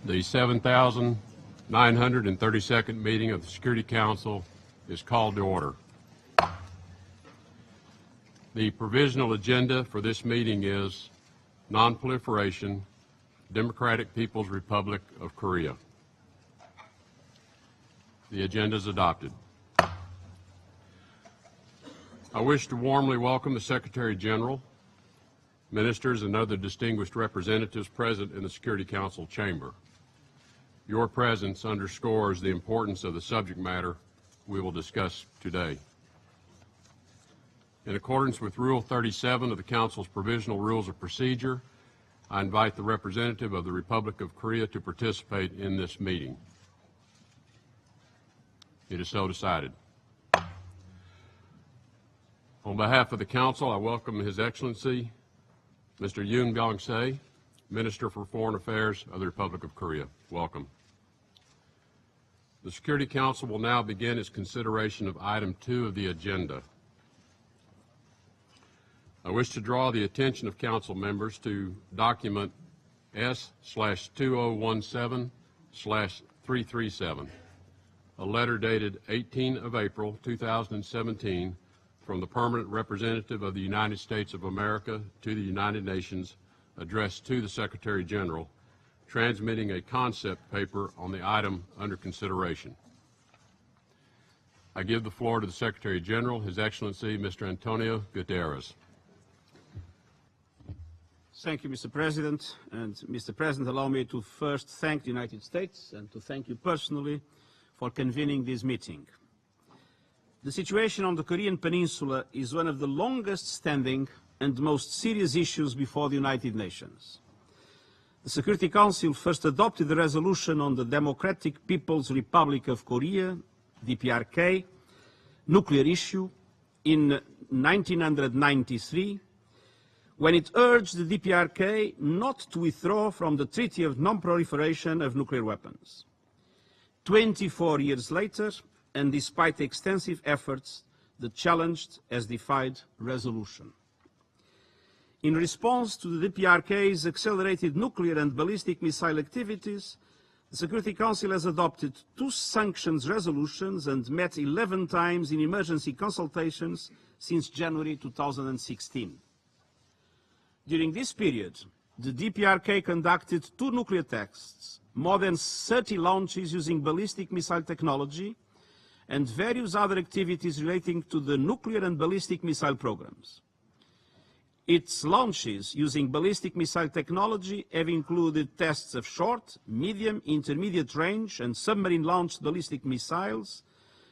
The 7,932nd meeting of the Security Council is called to order. The provisional agenda for this meeting is non-proliferation, Democratic People's Republic of Korea. The agenda is adopted. I wish to warmly welcome the Secretary General, ministers, and other distinguished representatives present in the Security Council chamber. Your presence underscores the importance of the subject matter we will discuss today. In accordance with Rule 37 of the Council's Provisional Rules of Procedure, I invite the representative of the Republic of Korea to participate in this meeting. It is so decided. On behalf of the Council, I welcome His Excellency, Mr. Yoon Byung-se, Minister for Foreign Affairs of the Republic of Korea. Welcome. The Security Council will now begin its consideration of Item 2 of the agenda. I wish to draw the attention of Council members to document S/2017/337, a letter dated 18 of April 2017 from the Permanent Representative of the United States of America to the United Nations, addressed to the Secretary General, transmitting a concept paper on the item under consideration. I give the floor to the Secretary General, His Excellency, Mr. Antonio Guterres. Thank you, Mr. President. And Mr. President, allow me to first thank the United States and to thank you personally for convening this meeting. The situation on the Korean Peninsula is one of the longest standing and most serious issues before the United Nations. The Security Council first adopted the resolution on the Democratic People's Republic of Korea, D.P.R.K, nuclear issue in 1993, when it urged the D.P.R.K not to withdraw from the Treaty of Non-Proliferation of Nuclear Weapons. 24 years later, and despite extensive efforts, the challenged has defied resolution. In response to the D.P.R.K's accelerated nuclear and ballistic missile activities, the Security Council has adopted 2 sanctions resolutions and met 11 times in emergency consultations since January 2016. During this period, the D.P.R.K conducted 2 nuclear tests, more than 30 launches using ballistic missile technology, and various other activities relating to the nuclear and ballistic missile programs. Its launches using ballistic missile technology have included tests of short, medium, intermediate range and submarine-launched ballistic missiles,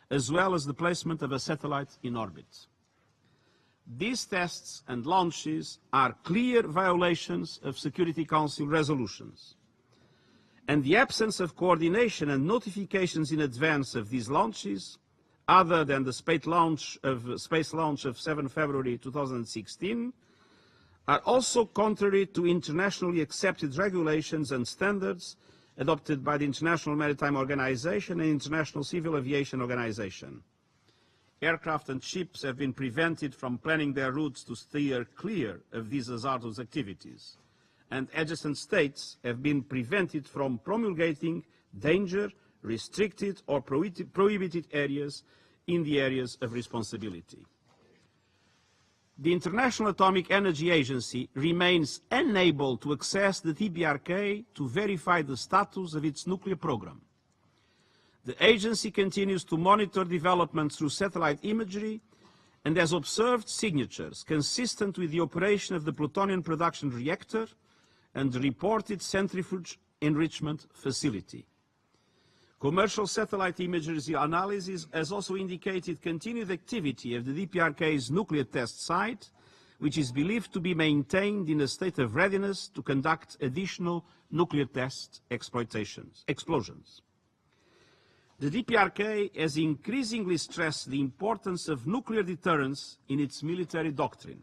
as well as the placement of a satellite in orbit. These tests and launches are clear violations of Security Council resolutions. And the absence of coordination and notifications in advance of these launches, other than the space launch of 7 February 2016, are also contrary to internationally accepted regulations and standards adopted by the International Maritime Organization and International Civil Aviation Organization. Aircraft and ships have been prevented from planning their routes to steer clear of these hazardous activities, and adjacent states have been prevented from promulgating danger, restricted or prohibited areas in the areas of responsibility. The International Atomic Energy Agency remains unable to access the D.P.R.K to verify the status of its nuclear program. The agency continues to monitor developments through satellite imagery and has observed signatures consistent with the operation of the plutonium production reactor and the reported centrifuge enrichment facility. Commercial satellite imagery analysis has also indicated continued activity of the D.P.R.K's nuclear test site, which is believed to be maintained in a state of readiness to conduct additional nuclear test explosions. The D.P.R.K has increasingly stressed the importance of nuclear deterrence in its military doctrine.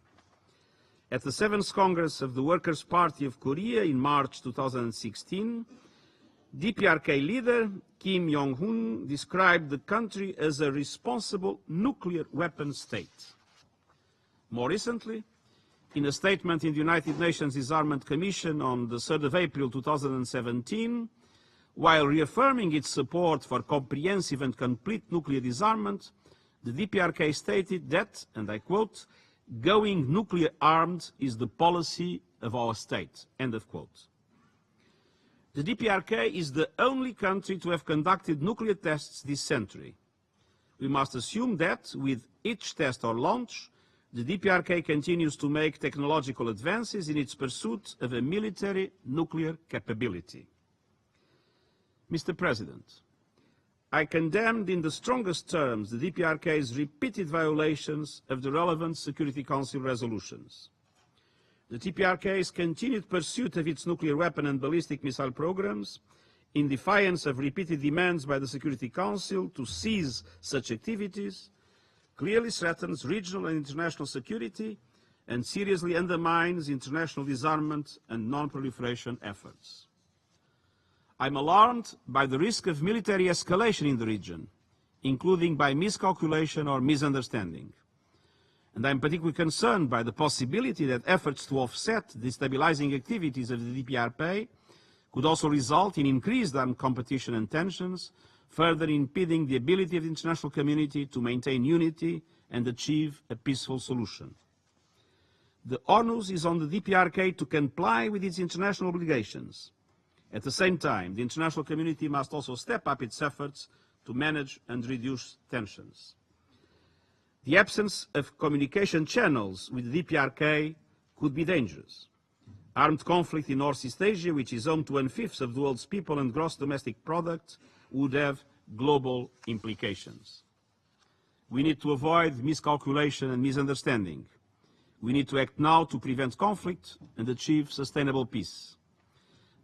At the 7th Congress of the Workers' Party of Korea in March 2016, D.P.R.K leader Kim Jong-un described the country as a responsible nuclear weapons state. More recently, in a statement in the United Nations Disarmament Commission on the 3rd of April 2017, While reaffirming its support for comprehensive and complete nuclear disarmament, the D.P.R.K. stated that, and I quote, "Going nuclear armed is the policy of our state," end of quote. The D.P.R.K. is the only country to have conducted nuclear tests this century. We must assume that, with each test or launch, the D.P.R.K. continues to make technological advances in its pursuit of a military nuclear capability. Mr. President, I condemned in the strongest terms the D.P.R.K.'s repeated violations of the relevant Security Council resolutions. The D.P.R.K.'s continued pursuit of its nuclear weapon and ballistic missile programs, in defiance of repeated demands by the Security Council to cease such activities, clearly threatens regional and international security and seriously undermines international disarmament and non-proliferation efforts. I'm alarmed by the risk of military escalation in the region, including by miscalculation or misunderstanding. And I'm particularly concerned by the possibility that efforts to offset the destabilizing activities of the D.P.R.K. could also result in increased armed competition and tensions, further impeding the ability of the international community to maintain unity and achieve a peaceful solution. The onus is on the D.P.R.K. to comply with its international obligations. At the same time, the international community must also step up its efforts to manage and reduce tensions. The absence of communication channels with the D.P.R.K. could be dangerous. Armed conflict in Northeast Asia, which is home to 1/5 of the world's people and gross domestic product, would have global implications. We need to avoid miscalculation and misunderstanding. We need to act now to prevent conflict and achieve sustainable peace.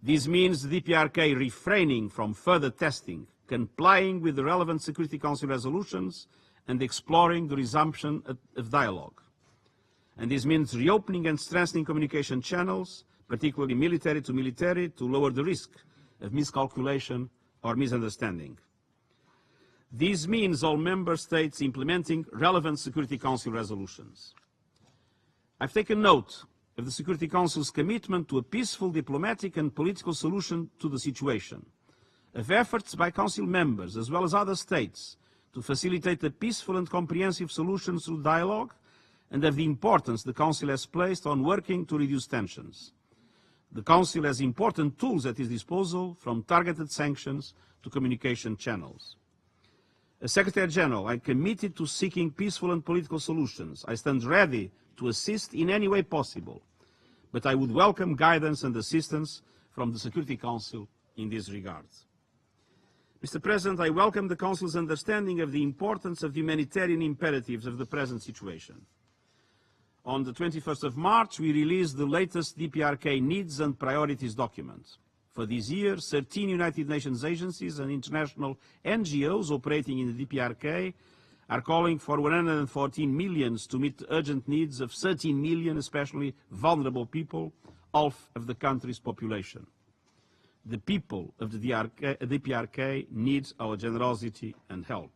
This means the D.P.R.K. refraining from further testing, complying with the relevant Security Council resolutions, and exploring the resumption of dialogue. And this means reopening and strengthening communication channels, particularly military, to lower the risk of miscalculation or misunderstanding. This means all member states implementing relevant Security Council resolutions. I've taken note of the Security Council's commitment to a peaceful diplomatic and political solution to the situation, of efforts by Council members as well as other states to facilitate a peaceful and comprehensive solution through dialogue, and of the importance the Council has placed on working to reduce tensions. The Council has important tools at its disposal, from targeted sanctions to communication channels. As Secretary General, I am committed to seeking peaceful and political solutions. I stand ready to assist in any way possible, but I would welcome guidance and assistance from the Security Council in this regard. Mr. President, I welcome the Council's understanding of the importance of the humanitarian imperatives of the present situation. On the 21st of March, we released the latest D.P.R.K. needs and priorities document. For this year, 13 United Nations agencies and international NGOs operating in the D.P.R.K. are calling for 114 million to meet the urgent needs of 13 million, especially vulnerable people, half of the country's population. The people of the D.P.R.K. need our generosity and help.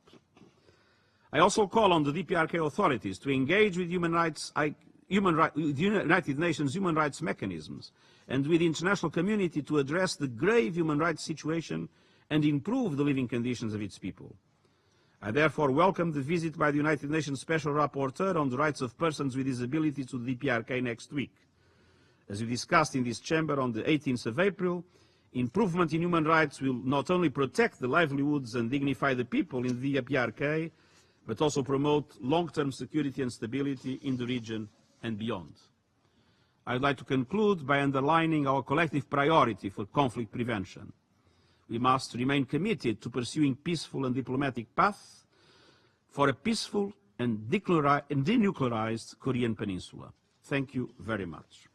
I also call on the D.P.R.K. authorities to engage with United Nations human rights mechanisms and with the international community to address the grave human rights situation and improve the living conditions of its people. I therefore welcome the visit by the United Nations Special Rapporteur on the rights of persons with disabilities to the D.P.R.K. next week. As we discussed in this chamber on the 18th of April, improvement in human rights will not only protect the livelihoods and dignify the people in the D.P.R.K., but also promote long-term security and stability in the region and beyond. I would like to conclude by underlining our collective priority for conflict prevention. We must remain committed to pursuing peaceful and diplomatic paths for a peaceful and denuclearized Korean Peninsula. Thank you very much.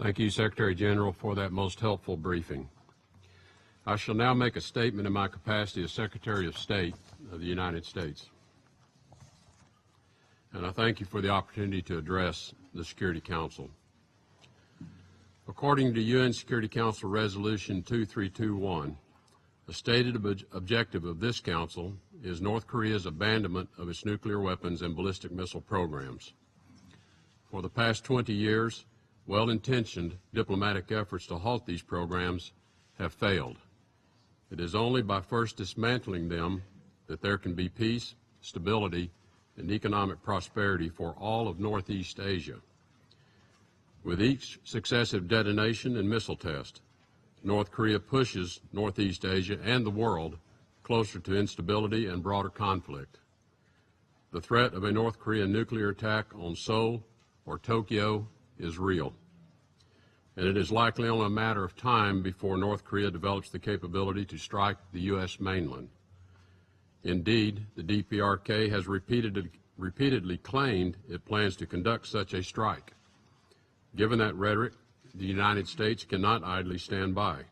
Thank you, Secretary General, for that most helpful briefing. I shall now make a statement in my capacity as Secretary of State of the United States. And I thank you for the opportunity to address the Security Council. According to UN Security Council Resolution 2321, the stated objective of this Council is North Korea's abandonment of its nuclear weapons and ballistic missile programs. For the past 20 years, well-intentioned diplomatic efforts to halt these programs have failed. It is only by first dismantling them that there can be peace, stability, and economic prosperity for all of Northeast Asia. With each successive detonation and missile test, North Korea pushes Northeast Asia and the world closer to instability and broader conflict. The threat of a North Korean nuclear attack on Seoul or Tokyo is real, and it is likely only a matter of time before North Korea develops the capability to strike the U.S. mainland. Indeed, the D.P.R.K. has repeatedly claimed it plans to conduct such a strike. Given that rhetoric, the United States cannot idly stand by,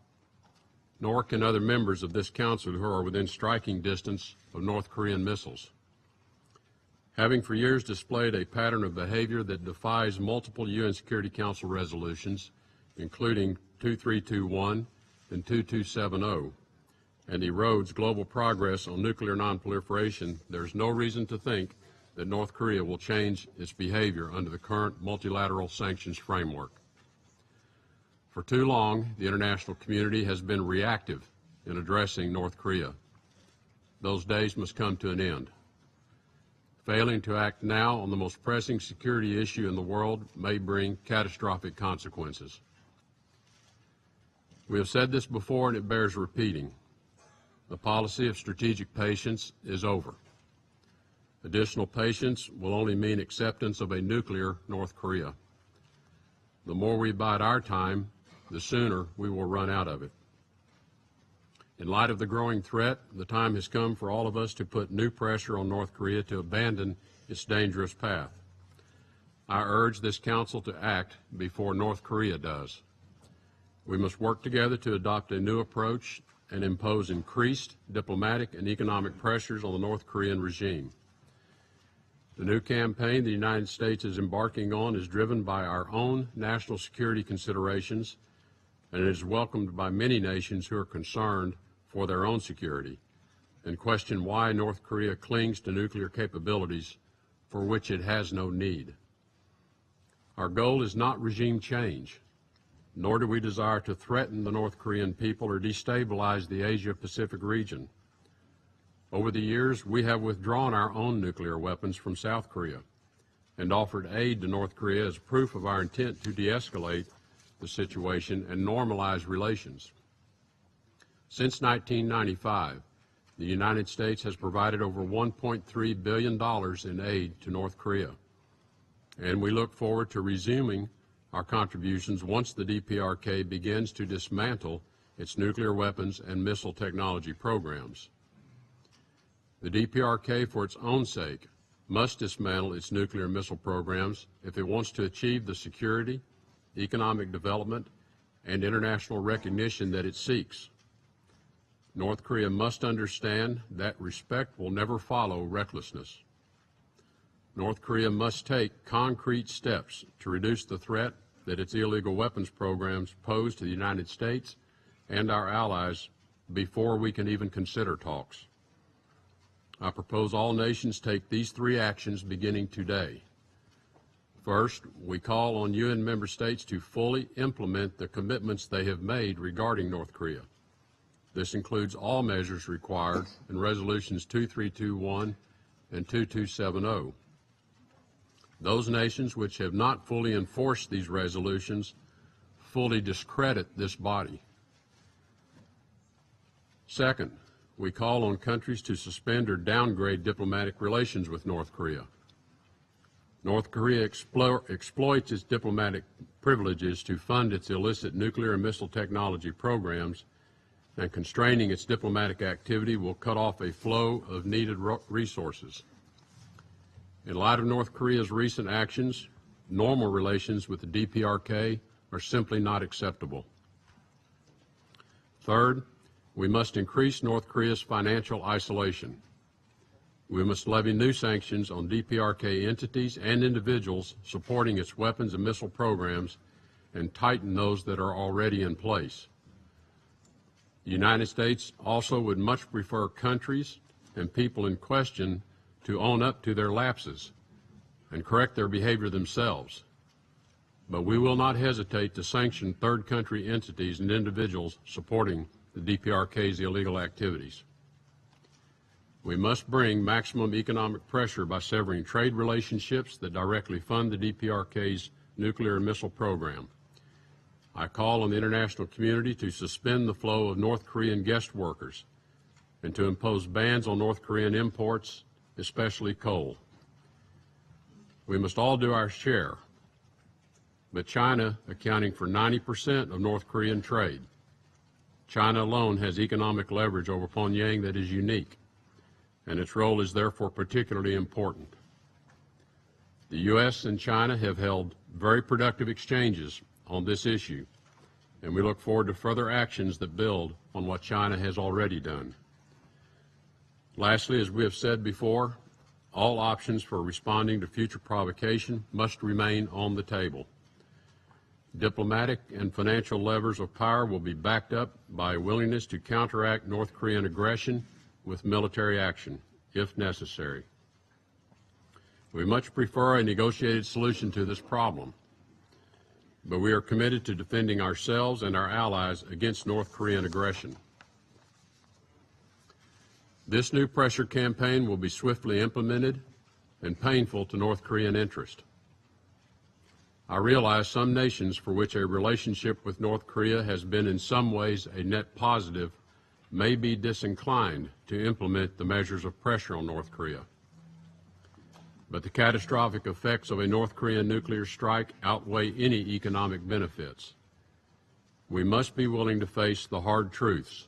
nor can other members of this Council who are within striking distance of North Korean missiles. Having for years displayed a pattern of behavior that defies multiple UN Security Council resolutions, including 2321 and 2270, and erodes global progress on nuclear nonproliferation, there is no reason to think that North Korea will change its behavior under the current multilateral sanctions framework. For too long, the international community has been reactive in addressing North Korea. Those days must come to an end. Failing to act now on the most pressing security issue in the world may bring catastrophic consequences. We have said this before, and it bears repeating. The policy of strategic patience is over. Additional patience will only mean acceptance of a nuclear North Korea. The more we bide our time, the sooner we will run out of it. In light of the growing threat, the time has come for all of us to put new pressure on North Korea to abandon its dangerous path. I urge this Council to act before North Korea does. We must work together to adopt a new approach and impose increased diplomatic and economic pressures on the North Korean regime. The new campaign the United States is embarking on is driven by our own national security considerations, and it is welcomed by many nations who are concerned for their own security and question why North Korea clings to nuclear capabilities for which it has no need. Our goal is not regime change, nor do we desire to threaten the North Korean people or destabilize the Asia-Pacific region. Over the years, we have withdrawn our own nuclear weapons from South Korea and offered aid to North Korea as proof of our intent to de-escalate the situation and normalize relations. Since 1995, the United States has provided over $1.3 billion in aid to North Korea, and we look forward to resuming our contributions once the D.P.R.K. begins to dismantle its nuclear weapons and missile technology programs. The D.P.R.K., for its own sake, must dismantle its nuclear missile programs if it wants to achieve the security, economic development, and international recognition that it seeks. North Korea must understand that respect will never follow recklessness. North Korea must take concrete steps to reduce the threat that its illegal weapons programs pose to the United States and our allies before we can even consider talks. I propose all nations take these three actions beginning today. First, we call on UN member states to fully implement the commitments they have made regarding North Korea. This includes all measures required in Resolutions 2321 and 2270. Those nations which have not fully enforced these resolutions fully discredit this body. Second, we call on countries to suspend or downgrade diplomatic relations with North Korea. North Korea exploits its diplomatic privileges to fund its illicit nuclear and missile technology programs, and constraining its diplomatic activity will cut off a flow of needed resources. In light of North Korea's recent actions, normal relations with the D.P.R.K. are simply not acceptable. Third, we must increase North Korea's financial isolation. We must levy new sanctions on D.P.R.K. entities and individuals supporting its weapons and missile programs and tighten those that are already in place. The United States also would much prefer countries and people in question to own up to their lapses and correct their behavior themselves. but we will not hesitate to sanction third country entities and individuals supporting the D.P.R.K's illegal activities. We must bring maximum economic pressure by severing trade relationships that directly fund the D.P.R.K's nuclear and missile program. I call on the international community to suspend the flow of North Korean guest workers and to impose bans on North Korean imports, especially coal. We must all do our share, but China, accounting for 90% of North Korean trade, China alone has economic leverage over Pyongyang that is unique, and its role is therefore particularly important. The U.S. and China have held very productive exchanges on this issue, and we look forward to further actions that build on what China has already done. Lastly, as we have said before, all options for responding to future provocation must remain on the table. Diplomatic and financial levers of power will be backed up by a willingness to counteract North Korean aggression with military action, if necessary. We much prefer a negotiated solution to this problem, but we are committed to defending ourselves and our allies against North Korean aggression. This new pressure campaign will be swiftly implemented and painful to North Korean interest. I realize some nations for which a relationship with North Korea has been in some ways a net positive may be disinclined to implement the measures of pressure on North Korea. But the catastrophic effects of a North Korean nuclear strike outweigh any economic benefits. We must be willing to face the hard truths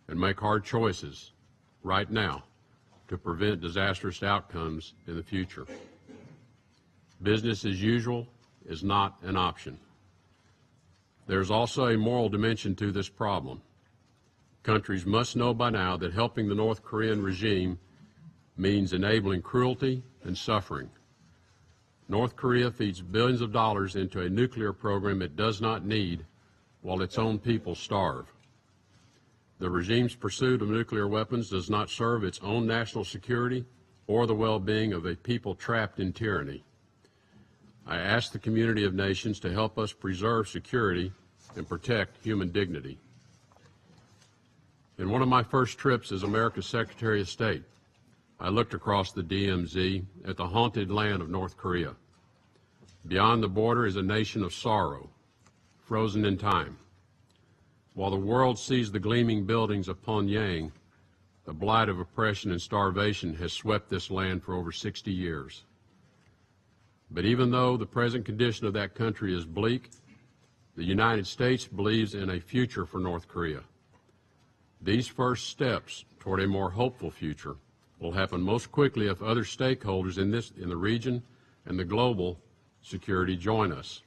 and make hard choices right now to prevent disastrous outcomes in the future. Business as usual is not an option. There's also a moral dimension to this problem. Countries must know by now that helping the North Korean regime means enabling cruelty and suffering. North Korea feeds billions of dollars into a nuclear program it does not need, while its own people starve. The regime's pursuit of nuclear weapons does not serve its own national security or the well-being of a people trapped in tyranny. I ask the community of nations to help us preserve security and protect human dignity. In one of my first trips as America's Secretary of State, I looked across the DMZ at the haunted land of North Korea. Beyond the border is a nation of sorrow, frozen in time. While the world sees the gleaming buildings of Pyongyang, the blight of oppression and starvation has swept this land for over 60 years. But even though the present condition of that country is bleak, the United States believes in a future for North Korea. These first steps toward a more hopeful future will happen most quickly if other stakeholders in the region and the global security join us.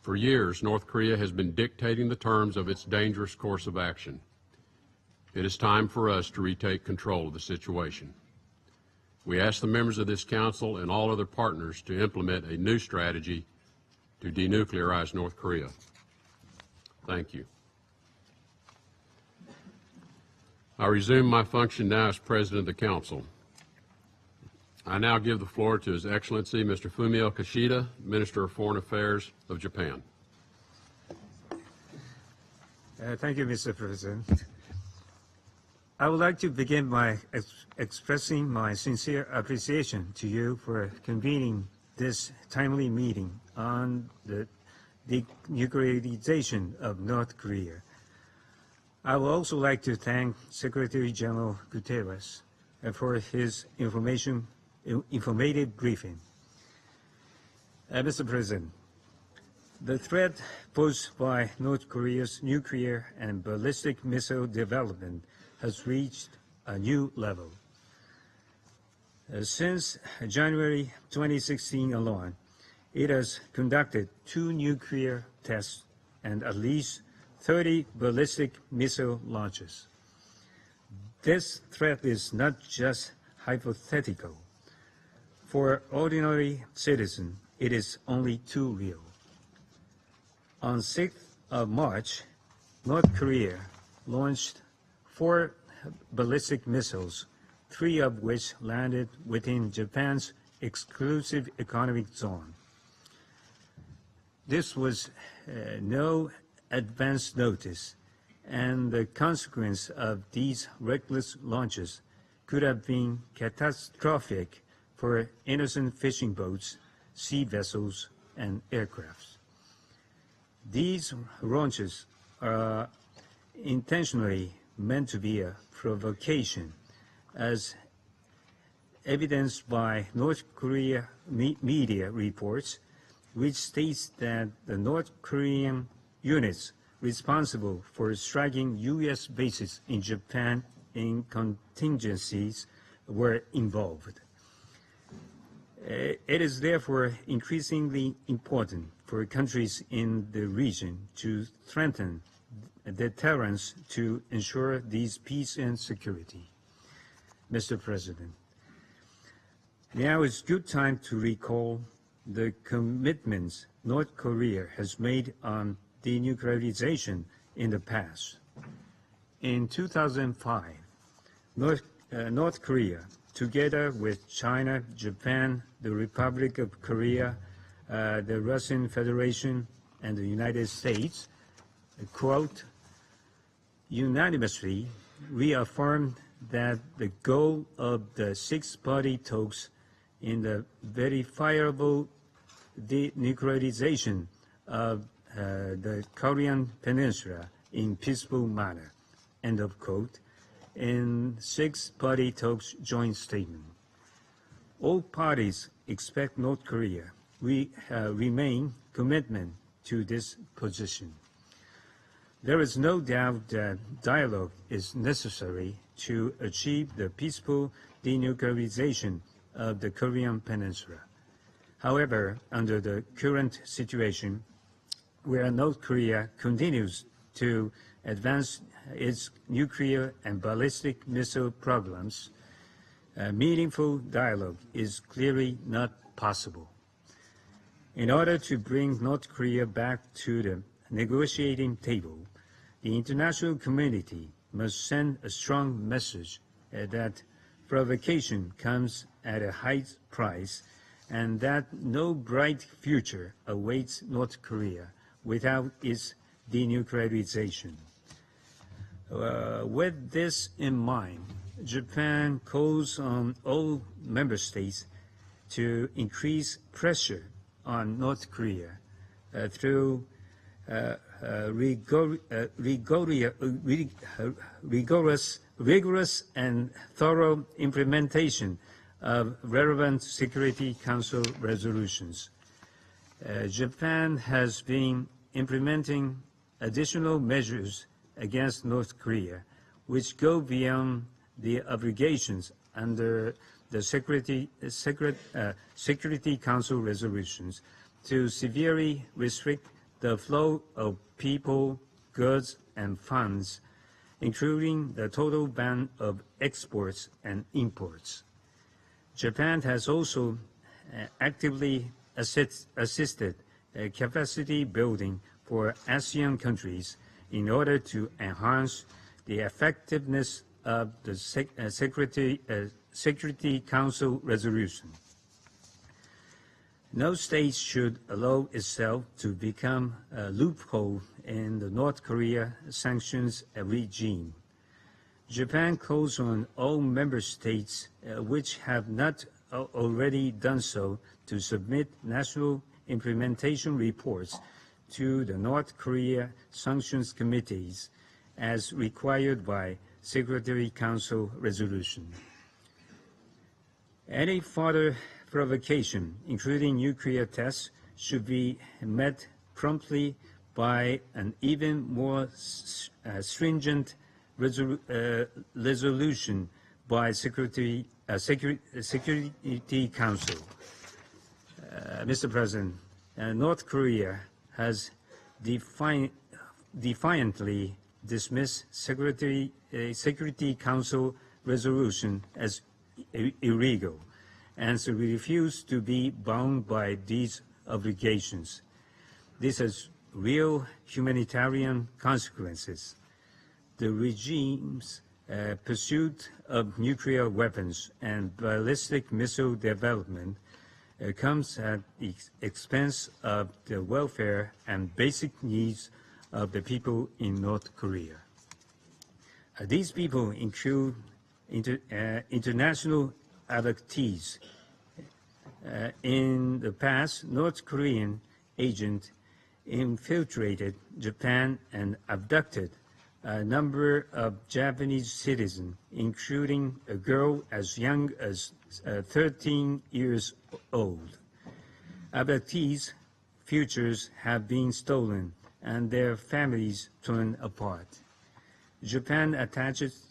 For years, North Korea has been dictating the terms of its dangerous course of action. It is time for us to retake control of the situation. We ask the members of this Council and all other partners to implement a new strategy to denuclearize North Korea. Thank you. I resume my function now as President of the Council. I now give the floor to His Excellency Mr. Fumio Kishida, Minister of Foreign Affairs of Japan. Thank you, Mr. President. I would like to begin by expressing my sincere appreciation to you for convening this timely meeting on the denuclearization of North Korea. I would also like to thank Secretary General Guterres for his informative briefing. Mr. President, the threat posed by North Korea's nuclear and ballistic missile development has reached a new level. Since January 2016 alone, it has conducted 2 nuclear tests and at least 30 ballistic missile launches. This threat is not just hypothetical. For ordinary citizens, it is only too real. On 6th of March, North Korea launched 4 ballistic missiles, 3 of which landed within Japan's exclusive economic zone. This was no advance notice, and the consequence of these reckless launches could have been catastrophic for innocent fishing boats, sea vessels, and aircrafts. These launches are intentionally meant to be a provocation, as evidenced by North Korea media reports, which states that the North Korean units responsible for striking U.S. bases in Japan in contingencies were involved. It is therefore increasingly important for countries in the region to strengthen deterrence to ensure these peace and security. Mr. President, now is a good time to recall the commitments North Korea has made on denuclearization in the past. In 2005, North Korea, together with China, Japan, the Republic of Korea, the Russian Federation, and the United States, quote, unanimously reaffirmed that the goal of the six-party talks in the verifiable denuclearization of the Korean Peninsula in peaceful manner, end of quote, in six-party talks joint statement. All parties expect North Korea remain commitment to this position. There is no doubt that dialogue is necessary to achieve the peaceful denuclearization of the Korean Peninsula. However, under the current situation, where North Korea continues to advance its nuclear and ballistic missile programs, meaningful dialogue is clearly not possible. In order to bring North Korea back to the negotiating table, the international community must send a strong message that provocation comes at a high price and that no bright future awaits North Korea without its denuclearization. With this in mind, Japan calls on all member states to increase pressure on North Korea through rigorous and thorough implementation of relevant Security Council resolutions. Japan has been implementing additional measures against North Korea, which go beyond the obligations under the Security Council resolutions to severely restrict the flow of people, goods, and funds, including the total ban of exports and imports. Japan has also actively assisted capacity building for ASEAN countries in order to enhance the effectiveness of the Security Council resolution. No state should allow itself to become a loophole in the North Korea sanctions regime. Japan calls on all member states which have not already done so to submit national implementation reports to the North Korea sanctions committees as required by Security Council resolution. Any further provocation, including nuclear tests, should be met promptly by an even more stringent resolution by Security Council. Mr. President, North Korea has defiantly dismissed Security Council resolution as illegal, and so we refuse to be bound by these obligations. This has real humanitarian consequences. The regime's pursuit of nuclear weapons and ballistic missile development comes at the expense of the welfare and basic needs of the people in North Korea. These people include international abductees. In the past, North Korean agents infiltrated Japan and abducted a number of Japanese citizens, including a girl as young as 13 years old. Abductees' futures have been stolen and their families torn apart. Japan attaches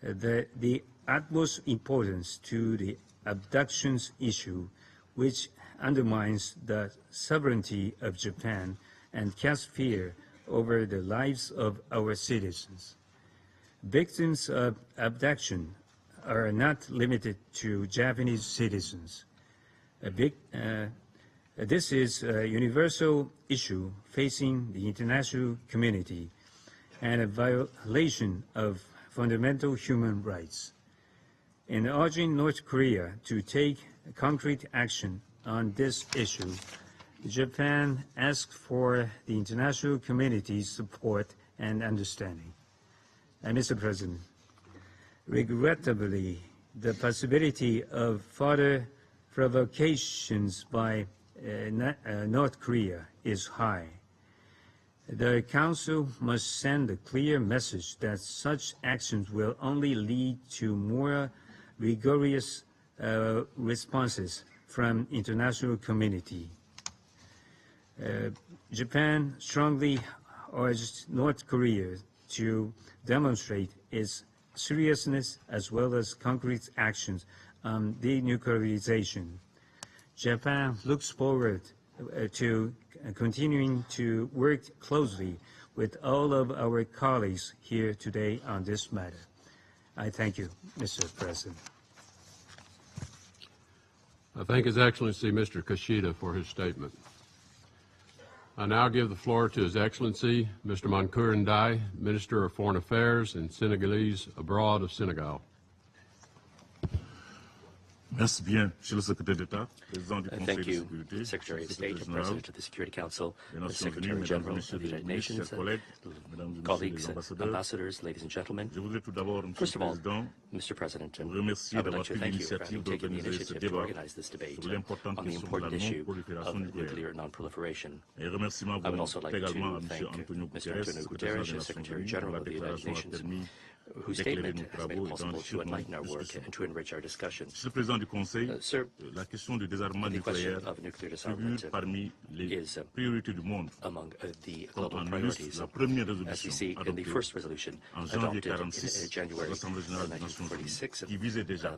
the utmost importance to the abductions issue, which undermines the sovereignty of Japan and casts fear over the lives of our citizens. Victims of abduction are not limited to Japanese citizens. This is a universal issue facing the international community and a violation of fundamental human rights. In urging North Korea to take concrete action on this issue, Japan asks for the international community's support and understanding. Mr. President, regrettably, the possibility of further provocations by North Korea is high. The Council must send a clear message that such actions will only lead to more rigorous responses from international community. Japan strongly urged North Korea to demonstrate its seriousness as well as concrete actions on denuclearization. Japan looks forward to continuing to work closely with all of our colleagues here today on this matter. I thank you, Mr. President. I thank His Excellency Mr. Kishida for his statement. I now give the floor to His Excellency Mr. Mansour Ndiaye, Minister of Foreign Affairs and Senegalese abroad of Senegal. Merci bien, Monsieur le Secrétaire d'État, Président du Conseil de Thank you, Sécurité, Secretary of State, Secrétaire President of the Security Council, des the Nations Secretary Unies, Mesdames et General of Messieurs the les United ministres, Nations, chers collègues, Mesdames et Messieurs colleagues, les ambassadeurs, ambassadors, ladies and gentlemen. je voudrais tout d'abord, Monsieur First le of all, Président, Mr. President, vous I remercier would d'avoir like to pris thank you for l'initiative having taken the d'organiser ce initiative to débat organize this debate sur l'importante on the question de la important issue non-prolifération of nucléaire. nuclear non-proliferation. Et remerciements I would vont also like également à to M. thank Antonio Mr. Guterres, Antonio Secrétaire Guterres, des Nations Secretary Unies, General dont la of the United déclaration a Nations, permis whose d'éclairer statement nos has travaux made it et possible to d'enrichir nos enlighten our work discussions. and to enrich our discussion. Monsieur le Président du Conseil, Sir, la question du désarmement the question nucléaire of nuclear disarmament figure parmi les is priorités du monde. among the Comme global en priorities, illustre la première as we résolution see in the adoptée first resolution en janvier adopted in 1946 par January l'Assemblée générale des Nations Unies, 1946 qui visait déjà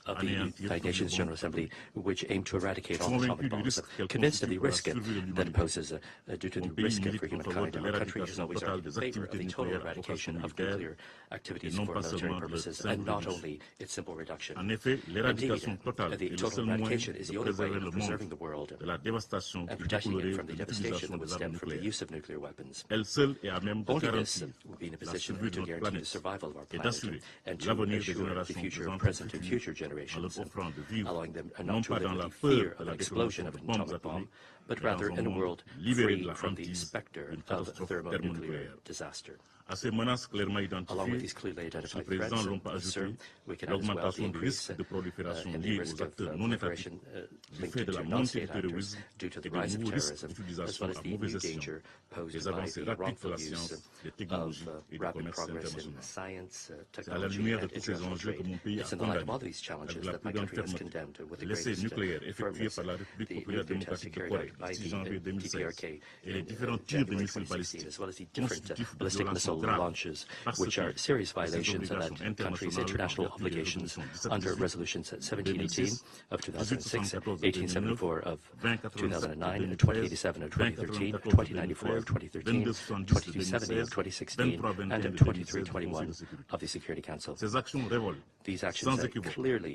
of the anéantir United toutes les Nations General bombes Assembly, atomiques. which aimed to eradicate all Convaincu atomic du bombs. risque qu'elle Convinced of the constitue pour la risk survie de that l'humanité, poses due to mon the pays risk milite for en faveur humankind, de our country has l'éradication always totale argued in des favor of activités the total nucléaires à eradication vocation of militaire nuclear activities et non for pas military seulement de leur purposes, simple and not réduction. only its simple reduction. En effet, l'éradication Indeed, totale the est le total seul moyen eradication is de the only way préserver of le preserving monde the world de la dévastation and qui protecting it découlerait from de the devastation l'utilisation that would des armes stem from the nucléaires. use of nuclear weapons. Elle seule est à même de Only this garantir will be in a la position survie de to notre guarantee the planète survival of our et planet d'assurer and to l'avenir des assure the générations future, présentes present et and futures future en generations, leur offrant de vivre allowing them non not to pas live dans in la the peur fear de of la an explosion détonation of de an bombes atomic bomb, atomiques, but mais dans rather un in a monde world libéré de free la from the hantise specter d'une of catastrophe thermonuclear thermonucléaire. disaster. À ces menaces clairement Along with these identifiées, clearly Monsieur le identified Président, threats, l'on peut sir, ajouter we can add as well the l'augmentation du increase risque de prolifération in the liée risk aux of acteurs non étatiques, proliferation du linked fait de la to montée non-state du actors terrorisme due to et the de rise of nouveaux risques terrorism, as d'utilisation well as à the mauvais new escient danger posed des by avancées the rapides de wrongful la use science, des of technologies et du rapid commerce progress in international. science, C'est à la technology, lumière de and tous ces international enjeux que trade. mon pays a It's in the light of condamné all these challenges avec la that my plus grande country has fermeté condemned with the l'essai greatest nucléaire effectué firmness par la République the populaire nuclear tests démocratique de carried Corée out by le 6 the janvier 2016 D.P.R.K. et les in différents tirs de January missiles 2016, balistiques as well as the different constituent des ballistic violations missile graves launches, parce which are que serious ces violations of obligations that country's internationales international en vertu des obligations résolutions under 1718 resolutions de 1718 of 2006, 1874 de 1874 of 2087 de 2009, 2013, 2087 of 2013, 2094 2094 of 2013, 2270 de 2270 of 2016, 2321 and de 2321 2016 of the Security Council. Ces actions révoltent These sans actions équivoque clearly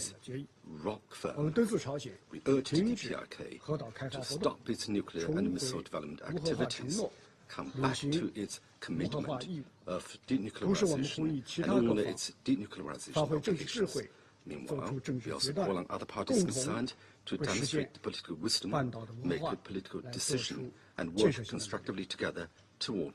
险的决议。 rock 我们 firm. 敦促朝鲜 We urge 停止 D.P.R.K. 核导开发 to 活动， stop its nuclear 重 and 回 missile development 无核化承 activities, 诺， come 履 back 行 to its 无核化 commitment 义务。 of 同时，我们呼吁 denuclearization 其 and 他各 all 方 its denuclearization 发挥政治智 obligations. 慧，做 Meanwhile, 出政治 we also 决断， call on other parties 共同 concerned to 为实现 demonstrate political wisdom, 半岛的文 make 化 a political 来做出 decision, and 建 work 设性的努力。 constructively together toward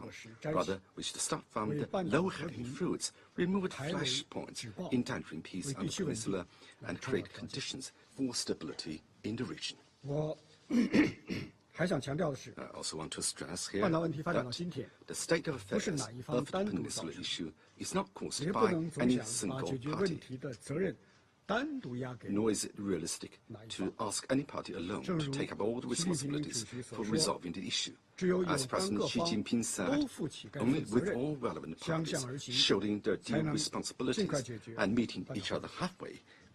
wrong. Rather, we should start from the low-hanging fruits, remove flashpoints, endangering peace on the peninsula, and create conditions for stability in the region. 我还想强调的是， I also want to stress here 半岛问题发展到 that 今天， the state of 不是 affairs 哪一方 of the 单独 peninsula 造成， issue is not caused 也不 by 能总 any 想把 single 解决问 party, 题的责任单独压给 nor is it realistic to ask any party alone to take up all the responsibilities for resolving the issue. 只有有 As 关 President 各 Xi 方 Jinping 都 said, 负起该 only 负责 with 任， all relevant 相 parties 向而行， shouldering their 才 due 能 responsibilities 尽快解决 and meeting 半岛 each other halfway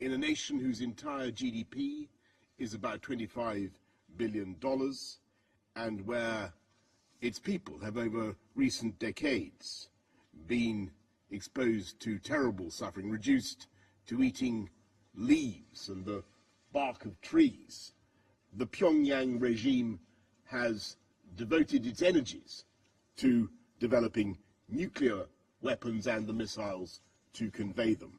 in a nation whose entire GDP is about $25 billion, and where its people have over recent decades been exposed to terrible suffering, reduced to eating leaves and the bark of trees, the Pyongyang regime has devoted its energies to developing nuclear weapons and the missiles to convey them.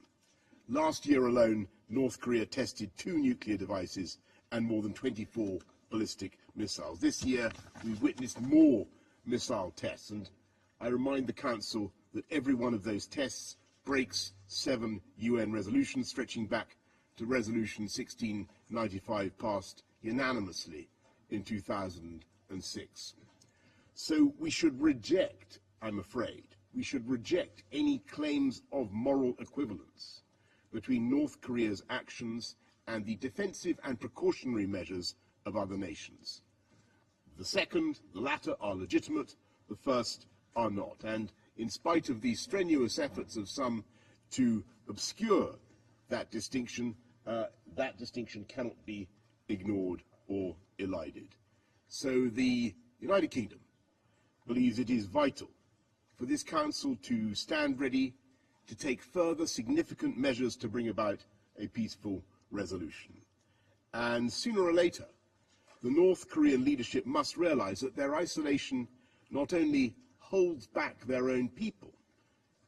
Last year alone, North Korea tested 2 nuclear devices and more than 24 ballistic missiles. This year, we've witnessed more missile tests, and I remind the Council that every one of those tests breaks 7 UN resolutions stretching back to Resolution 1695 passed unanimously in 2006. So we should reject, I'm afraid, we should reject any claims of moral equivalence between North Korea's actions and the defensive and precautionary measures of other nations. The latter are legitimate, the first are not. And in spite of the strenuous efforts of some to obscure that distinction cannot be ignored or elided. So the United Kingdom believes it is vital for this Council to stand ready to take further significant measures to bring about a peaceful resolution. And sooner or later, the North Korean leadership must realize that their isolation not only holds back their own people,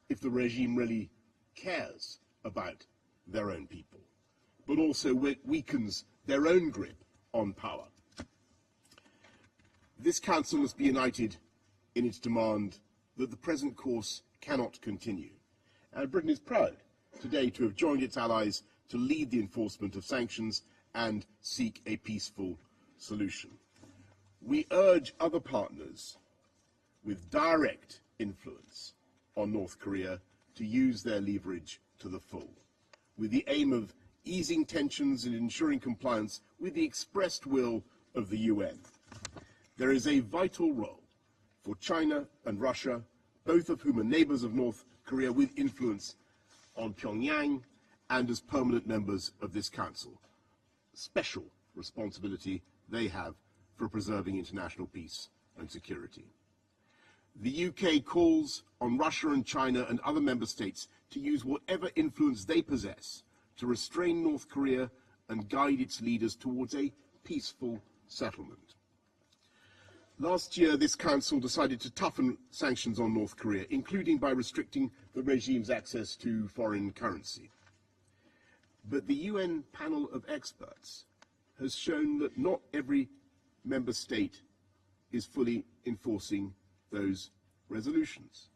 if the regime really cares about their own people, but also weakens their own grip on power. This Council must be united in its demand that the present course cannot continue. And Britain is proud today to have joined its allies to lead the enforcement of sanctions and seek a peaceful solution. We urge other partners with direct influence on North Korea to use their leverage to the full, with the aim of easing tensions and ensuring compliance with the expressed will of the UN. There is a vital role for China and Russia, both of whom are neighbors of North Korea with influence on Pyongyang and as permanent members of this Council. Special responsibility they have for preserving international peace and security. The UK calls on Russia and China and other member states to use whatever influence they possess to restrain North Korea and guide its leaders towards a peaceful settlement. Last year, this Council decided to toughen sanctions on North Korea, including by restricting the regime's access to foreign currency. But the UN panel of experts has shown that not every member state is fully enforcing those resolutions.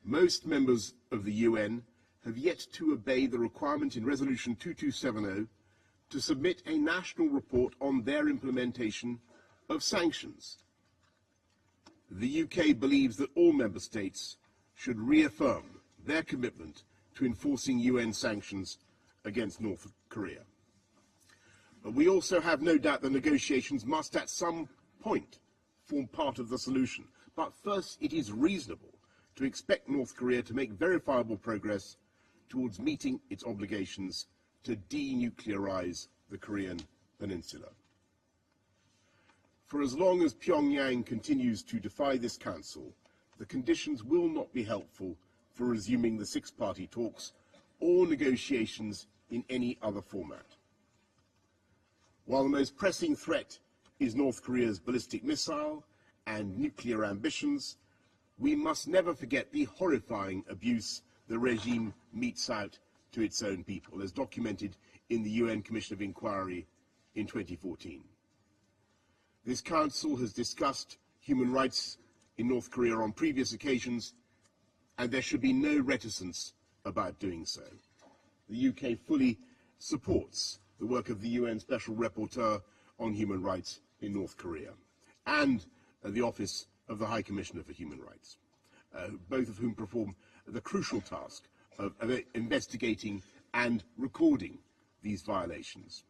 Most members of the UN have yet to obey the requirement in Resolution 2270 to submit a national report on their implementation of sanctions. The UK believes that all member states should reaffirm their commitment to enforcing UN sanctions against North Korea. But we also have no doubt that negotiations must at some point form part of the solution. But first, it is reasonable to expect North Korea to make verifiable progress towards meeting its obligations to denuclearize the Korean Peninsula. For as long as Pyongyang continues to defy this Council, the conditions will not be helpful for resuming the six-party talks or negotiations in any other format. While the most pressing threat is North Korea's ballistic missile and nuclear ambitions, we must never forget the horrifying abuse the regime metes out to its own people, as documented in the UN Commission of Inquiry in 2014. This Council has discussed human rights in North Korea on previous occasions, and there should be no reticence about doing so. The UK fully supports the work of the UN Special Rapporteur on Human Rights in North Korea and the Office of the High Commissioner for Human Rights, both of whom perform the crucial task of investigating and recording these violations.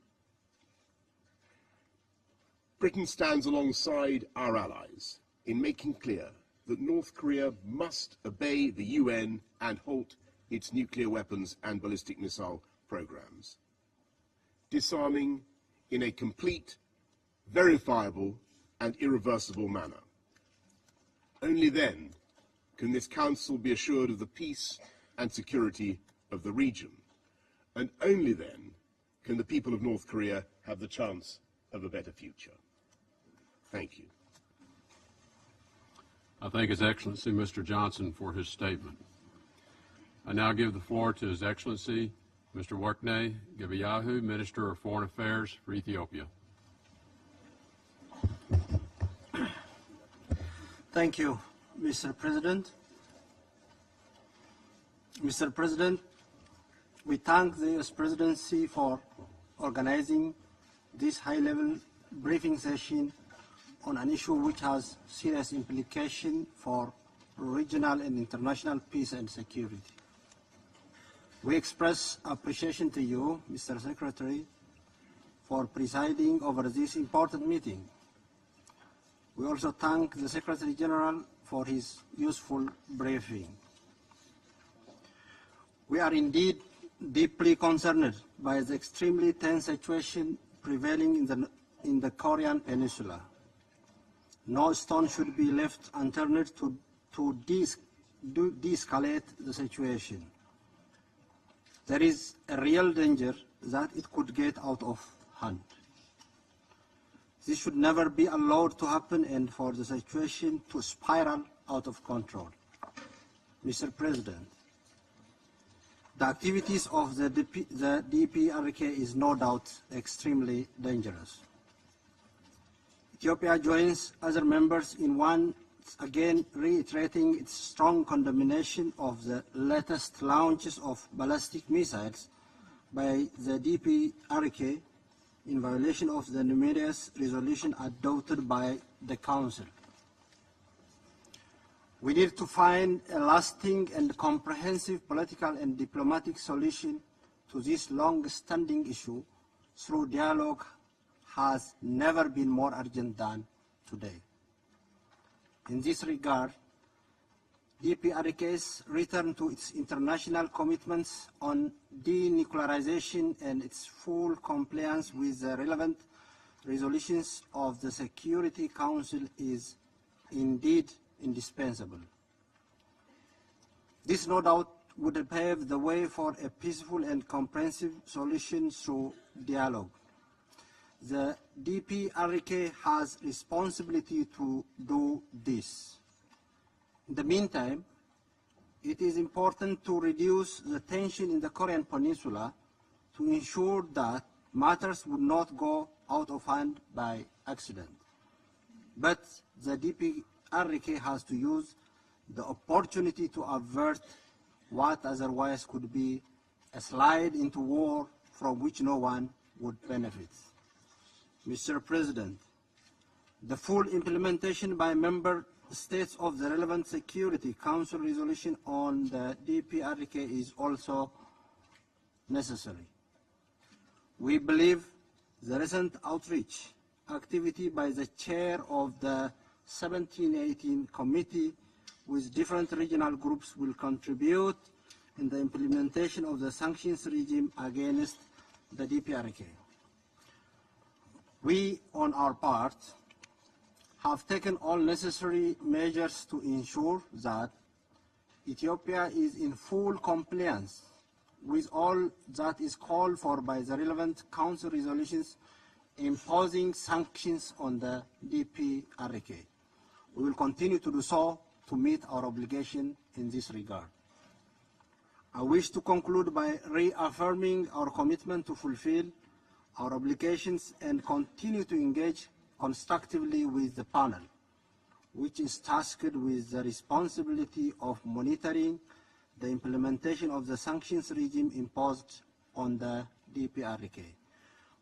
Britain stands alongside our allies in making clear that North Korea must obey the UN and halt its nuclear weapons and ballistic missile programs, disarming in a complete, verifiable and irreversible manner. Only then can this Council be assured of the peace and security of the region. And only then can the people of North Korea have the chance of a better future. Thank you. I thank His Excellency Mr. Johnson for his statement. I now give the floor to His Excellency Mr. Workney Gebeyahu, Minister of Foreign Affairs for Ethiopia. Thank you, Mr. President. Mr. President, we thank the U.S. Presidency for organizing this high-level briefing session on an issue which has serious implications for regional and international peace and security. We express appreciation to you, Mr. Secretary, for presiding over this important meeting. We also thank the Secretary General for his useful briefing. We are indeed deeply concerned by the extremely tense situation prevailing in the Korean Peninsula. No stone should be left unturned to de-escalate the situation. There is a real danger that it could get out of hand. This should never be allowed to happen and for the situation to spiral out of control. Mr. President, the activities of the D.P.R.K is no doubt extremely dangerous. Ethiopia joins other members in once again reiterating its strong condemnation of the latest launches of ballistic missiles by the D.P.R.K in violation of the numerous resolutions adopted by the Council. We need to find a lasting and comprehensive political and diplomatic solution to this long-standing issue through dialogue has never been more urgent than today. In this regard, D.P.R.K's return to its international commitments on denuclearization and its full compliance with the relevant resolutions of the Security Council is indeed indispensable. This no doubt would pave the way for a peaceful and comprehensive solution through dialogue. The D.P.R.K has responsibility to do this. In the meantime, it is important to reduce the tension in the Korean Peninsula to ensure that matters would not go out of hand by accident. But the D.P.R.K has to use the opportunity to avert what otherwise could be a slide into war from which no one would benefit. Mr. President, the full implementation by member states of the relevant Security Council resolution on the D.P.R.K is also necessary. We believe the recent outreach activity by the chair of the 1718 committee with different regional groups will contribute in the implementation of the sanctions regime against the D.P.R.K. We, on our part, have taken all necessary measures to ensure that Ethiopia is in full compliance with all that is called for by the relevant Council resolutions imposing sanctions on the D.P.R.K. We will continue to do so to meet our obligation in this regard. I wish to conclude by reaffirming our commitment to fulfill our obligations and continue to engage constructively with the panel, which is tasked with the responsibility of monitoring the implementation of the sanctions regime imposed on the D.P.R.K.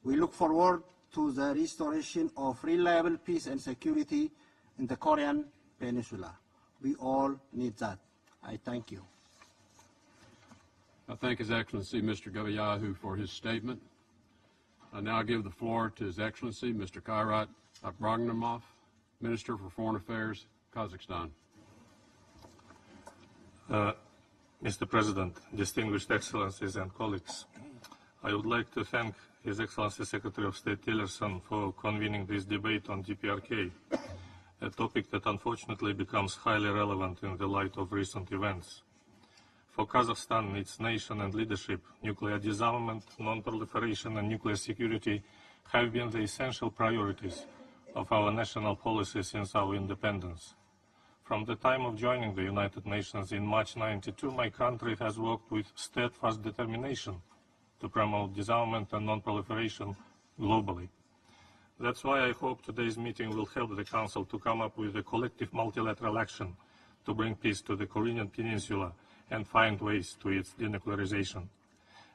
We look forward to the restoration of reliable peace and security in the Korean Peninsula. We all need that. I thank you. I thank His Excellency Mr. Gebeyahu for his statement. I now give the floor to His Excellency Mr. Kairat Abragnamov, Minister for Foreign Affairs, Kazakhstan. Mr. President, distinguished Excellencies and colleagues, I would like to thank His Excellency Secretary of State Tillerson for convening this debate on D.P.R.K. a topic that unfortunately becomes highly relevant in the light of recent events. For Kazakhstan, its nation and leadership, nuclear disarmament, non-proliferation and nuclear security have been the essential priorities of our national policy since our independence. From the time of joining the United Nations in March 1992, my country has worked with steadfast determination to promote disarmament and non-proliferation globally. That's why I hope today's meeting will help the Council to come up with a collective multilateral action to bring peace to the Korean Peninsula and find ways to its denuclearization.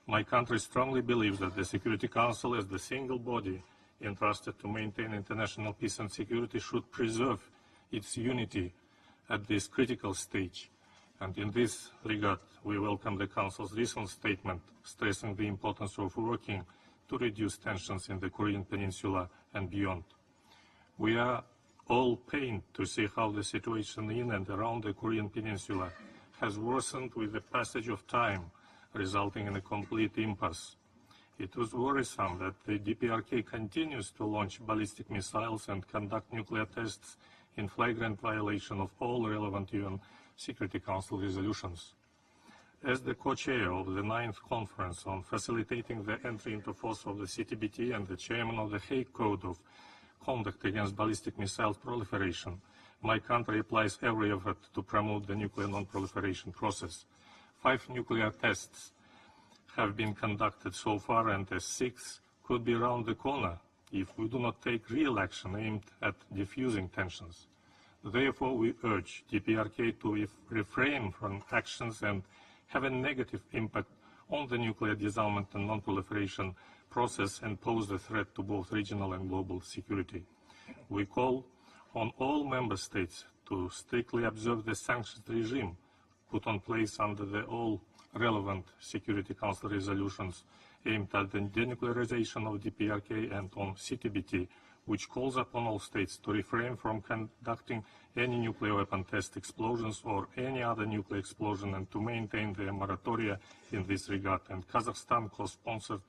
My country strongly believes that the Security Council, as the single body entrusted to maintain international peace and security, should preserve its unity at this critical stage. And in this regard, we welcome the Council's recent statement stressing the importance of working to reduce tensions in the Korean Peninsula and beyond. We are all pained to see how the situation in and around the Korean Peninsula has worsened with the passage of time, resulting in a complete impasse. It was worrisome that the D.P.R.K continues to launch ballistic missiles and conduct nuclear tests in flagrant violation of all relevant UN Security Council resolutions. As the co-chair of the 9th Conference on Facilitating the Entry into Force of the CTBT and the chairman of the Hague Code of Conduct Against Ballistic Missile Proliferation, my country applies every effort to promote the nuclear non-proliferation process. 5 nuclear tests have been conducted so far, and a 6th could be around the corner if we do not take real action aimed at diffusing tensions. Therefore, we urge D.P.R.K to refrain from actions and have a negative impact on the nuclear disarmament and non-proliferation process and pose a threat to both regional and global security. We call on all member states to strictly observe the sanctions regime put in place under the all relevant Security Council resolutions aimed at the denuclearization of D.P.R.K and on CTBT, which calls upon all states to refrain from conducting any nuclear weapon test explosions or any other nuclear explosion and to maintain the moratoria in this regard. And Kazakhstan co-sponsored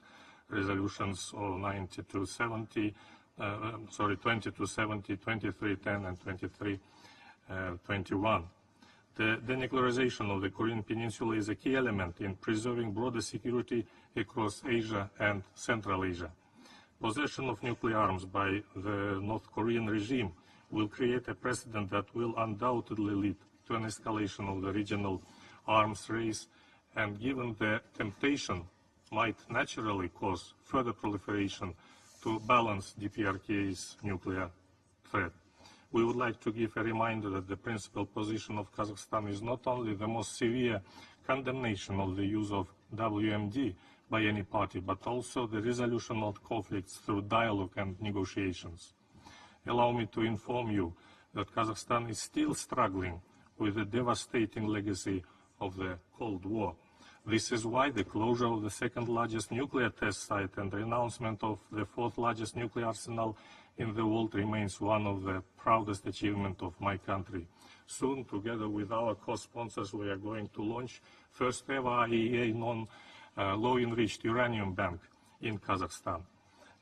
resolutions of 2270, 2310 and 2321. The denuclearization of the Korean Peninsula is a key element in preserving broader security across Asia and Central Asia. Possession of nuclear arms by the North Korean regime will create a precedent that will undoubtedly lead to an escalation of the regional arms race, and given the temptation, might naturally cause further proliferation to balance D.P.R.K's nuclear threat. We would like to give a reminder that the principal position of Kazakhstan is not only the most severe condemnation of the use of WMD by any party, but also the resolution of conflicts through dialogue and negotiations. Allow me to inform you that Kazakhstan is still struggling with the devastating legacy of the Cold War. This is why the closure of the 2nd largest nuclear test site and the announcement of the 4th largest nuclear arsenal in the world remains one of the proudest achievements of my country. Soon, together with our co-sponsors, we are going to launch first ever IAEA low-enriched uranium bank in Kazakhstan.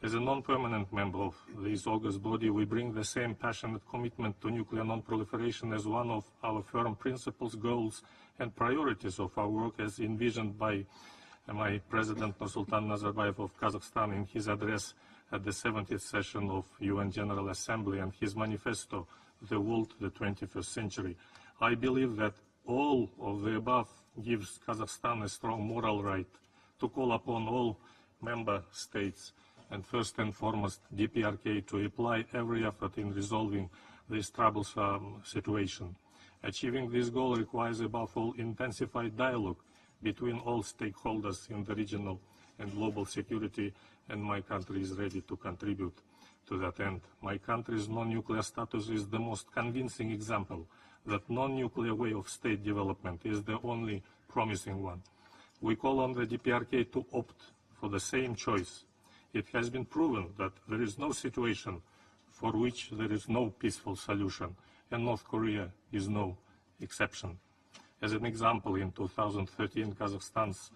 As a non-permanent member of this august body, we bring the same passionate commitment to nuclear non-proliferation as one of our firm principles, goals, and priorities of our work as envisioned by my President Nursultan Nazarbayev of Kazakhstan in his address at the 70th session of UN General Assembly and his manifesto, The World, the 21st Century. I believe that all of the above gives Kazakhstan a strong moral right to call upon all member states and first and foremost D.P.R.K to apply every effort in resolving this troublesome situation. Achieving this goal requires above all intensified dialogue between all stakeholders in the regional and global security, and my country is ready to contribute to that end. My country's non-nuclear status is the most convincing example that non-nuclear way of state development is the only promising one. We call on the D.P.R.K to opt for the same choice. It has been proven that there is no situation for which there is no peaceful solution, and North Korea is no exception. As an example, in 2013, Kazakhstan's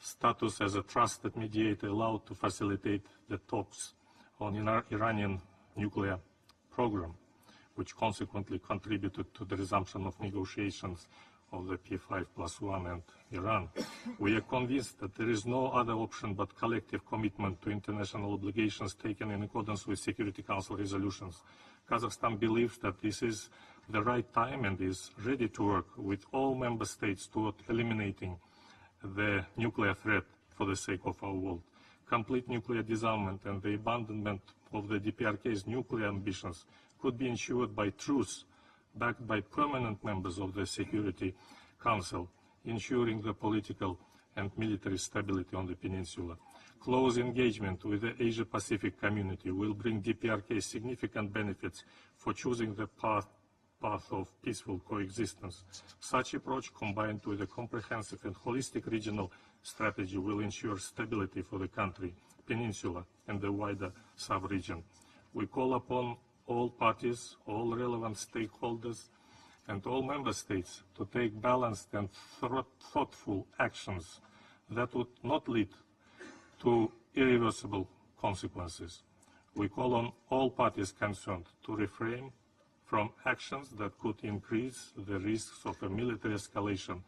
status as a trusted mediator allowed to facilitate the talks on Iranian nuclear program. which consequently contributed to the resumption of negotiations of the P5+1 and Iran. We are convinced that there is no other option but collective commitment to international obligations taken in accordance with Security Council resolutions. Kazakhstan believes that this is the right time and is ready to work with all member states toward eliminating the nuclear threat for the sake of our world. Complete nuclear disarmament and the abandonment of the D.P.R.K's nuclear ambitions could be ensured by truce backed by permanent members of the Security Council, ensuring the political and military stability on the peninsula. Close engagement with the Asia-Pacific community will bring D.P.R.K significant benefits for choosing the path of peaceful coexistence. Such approach, combined with a comprehensive and holistic regional strategy, will ensure stability for the country, peninsula, and the wider sub-region. We call upon all parties, all relevant stakeholders, and all member states to take balanced and thoughtful actions that would not lead to irreversible consequences. We call on all parties concerned to refrain from actions that could increase the risks of a military escalation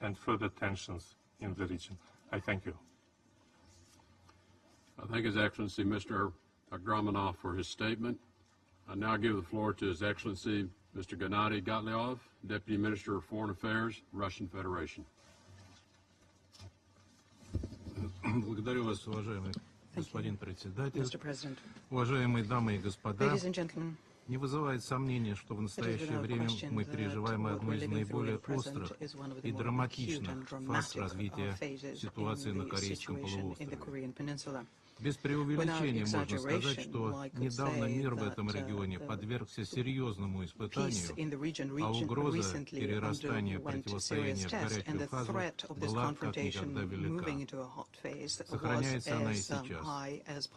and further tensions in the region. I thank you. I thank His Excellency Mr. Agramanov for his statement. I now give the floor to His Excellency Mr. Gennady Gotlyov, Deputy Minister of Foreign Affairs, Russian Federation. Благодарю вас, уважаемый господин председатель. Mr. President. Уважаемые дамы и господа, Ladies and gentlemen, не вызывает сомнения, что в настоящее время мы переживаем одну из наиболее острых и драматичных фаз развития ситуации на Корейском полуострове. Без преувеличения можно сказать, что недавно мир в этом регионе подвергся серьезному испытанию, а угроза перерастания противостояния в горячую фазу была как никогда велика. Сохраняется она и сейчас.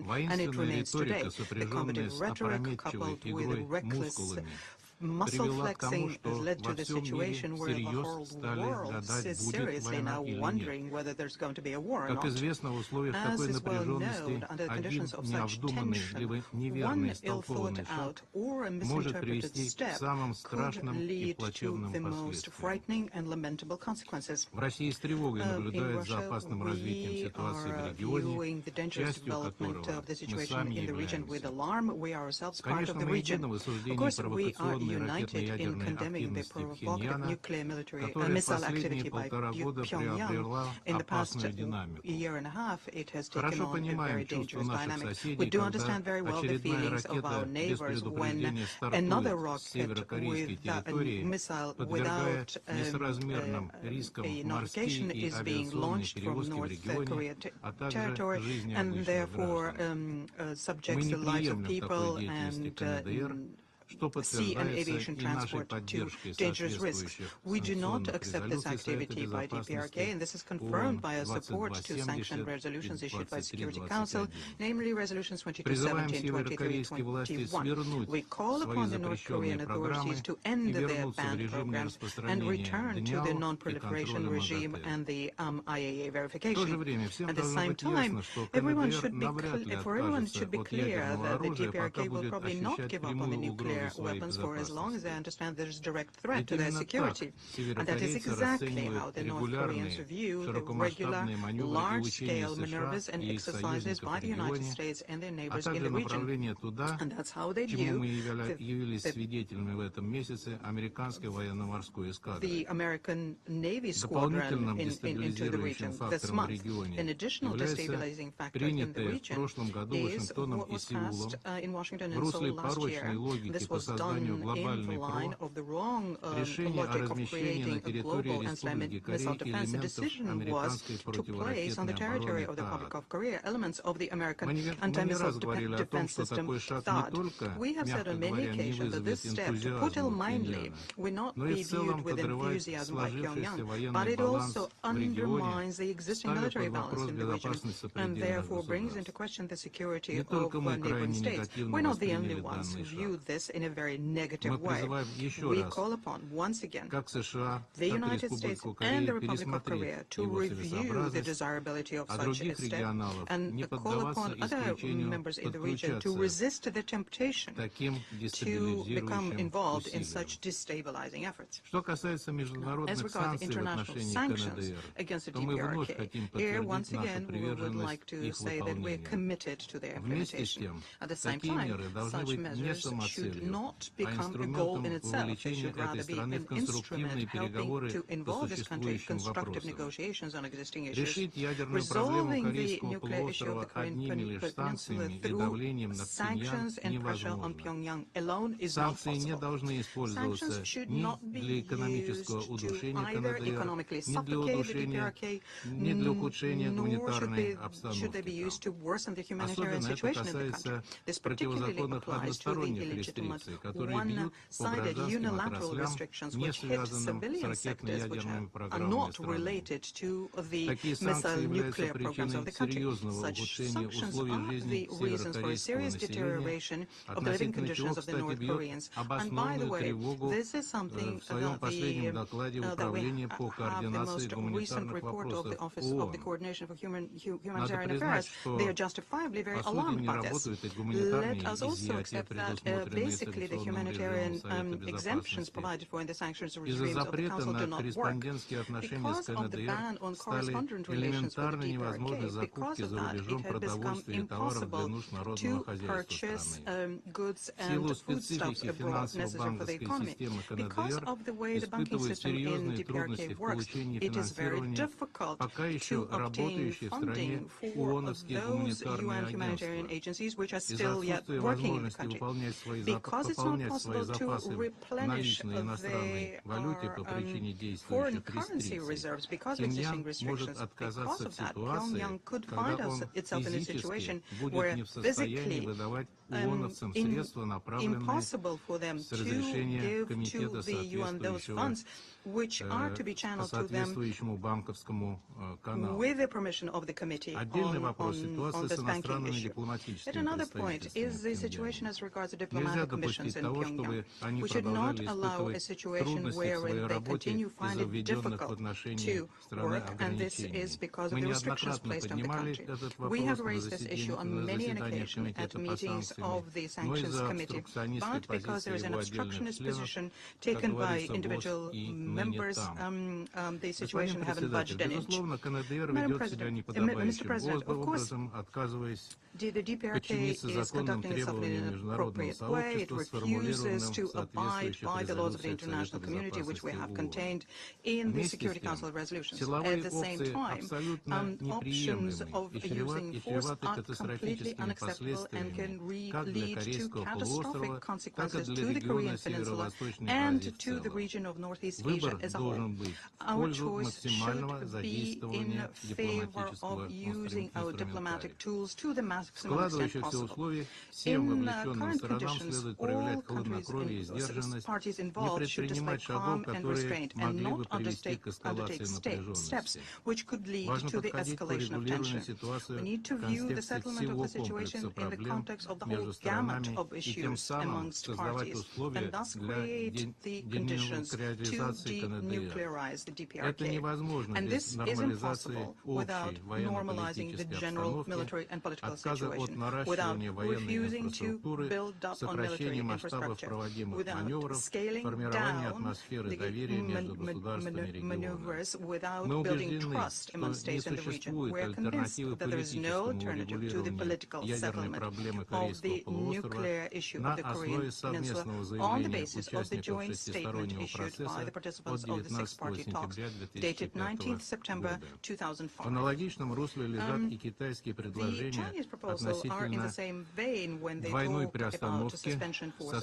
Воинственная риторика, сопряженная с опрометчивой игрой мускулами, muscle flexing has led to the situation where the whole world is seriously now wondering whether there's going to be a war or not. As is well known, under the conditions of such tension, one ill-thought out or a misinterpreted step could lead to the most frightening and lamentable consequences. В России с тревогой наблюдают за опасным развитием ситуации в регионе, частью которого мы сами являемся. Конечно, мы едины в осуждении провокационной united in condemning the provocative nuclear missile activity by Pyongyang. In the past year and a half, it has taken on a very dangerous dynamic. We do understand very well the feelings of our neighbors when another rocket with a missile without a notification is being launched from North Korea territory and therefore subjects the lives of people and sea and aviation transport to dangerous risks. We do not accept this activity by D.P.R.K, and this is confirmed by our support to sanctioned resolutions issued by the Security Council, namely resolutions 2217, 2321. We call upon the North Korean authorities to end their banned programs and return to the non-proliferation regime and the IAEA verification. At the same time, everyone should be clear that the D.P.R.K will probably not give up on the nuclear weapons for as long as they understand there is a direct threat to their security. And that is exactly how the North Koreans view the regular, large-scale maneuvers and exercises by the United States and their neighbors in the region. And that's how they view the American Navy squadron into the region this month. An additional destabilizing factor in the region is what was passed in Washington in Seoul last year. This was done in the line of the wrong logic of creating a global anti-missile defense. The decision was to place on the territory of the Republic of Korea elements of the American anti-missile defense system THAAD. We have said on many occasions that this step, to put it mildly, will not be viewed with enthusiasm by Pyongyang, but it also undermines the existing military balance in the region and therefore brings into question the security of neighboring states. We're not the only ones who view this in a very negative way. We call upon, once again, the United States and the Republic of Korea to review the desirability of such a step and call upon other members in the region to resist the temptation to become involved in such destabilizing efforts. As regards international sanctions against the D.P.R.K, here, once again, we would like to say that we're committed to their implementation. At the same time, such measures should not become a goal in itself. They should rather be an instrument helping to involve this country in constructive negotiations on existing issues. Resolving the nuclear issue of the Korean Peninsula through sanctions and pressure on Pyongyang alone is not possible. Sanctions should not be used to either economically suffocate the D.P.R.K, nor should they be used to worsen the humanitarian situation in the country. This particularly applies to the illegitimate, one-sided unilateral restrictions which hit civilian sectors which are not related to the missile nuclear programs of the country. Such sanctions are the reasons for a serious deterioration of the living conditions of the North Koreans. And by the way, this is something that we have the most recent report of the Office of the Coordination for Humanitarian Affairs. They are justifiably very alarmed by this. Let us also accept that basically the humanitarian exemptions provided for in the sanctions regimes of the Council do not work. Because of the ban on correspondent relations with the D.P.R.K, because of that, it has become impossible to purchase goods and foodstuffs abroad necessary for the economy. Because of the way the banking system in D.P.R.K works, it is very difficult to obtain funding for those UN humanitarian agencies which are still yet working in the country. Because it's not possible to replenish their foreign currency reserves because of existing restrictions, because of that, Pyongyang could find itself in a situation where physically impossible for them to give to the UN those funds which are to be channeled to them with the permission of the committee on this banking issue. Yet another point is the situation as regards the diplomatic missions in Pyongyang. We should not allow a situation wherein they continue to find it difficult to work, and this is because of the restrictions placed on the country. We have raised this issue on many an occasion at meetings of the Sanctions Committee, but because there is an obstructionist position taken by individual members, the situation hasn't budged an inch. Madam President, Mr. President, of course, the D.P.R.K is conducting itself in an appropriate way. It refuses to abide by the laws of the international community, which we have contained in the Security Council resolutions. At the same time, options of using force are completely unacceptable and can lead to catastrophic consequences to the Korean Peninsula and to the region of Northeast Asia as a whole. Our choice should be in favor of using our diplomatic tools to the maximum extent possible. In current conditions, all countries, parties involved should display calm and restraint and not undertake steps which could lead to the escalation of tension. We need to view the settlement of the situation in the context of the whole gamut of issues amongst parties, and thus create the conditions to denuclearize the D.P.R.K. And this is impossible without normalizing the general military and political situation, without refusing to build up on military infrastructure, without scaling down the maneuvers, without building trust among states in the region. We are convinced that there is no alternative to the political settlement of the nuclear issue of the Korean Peninsula on the basis of the joint statement issued by the participants of the six-party talks, dated 19th September 2005. The Chinese proposals are in the same vein when they talk about suspension for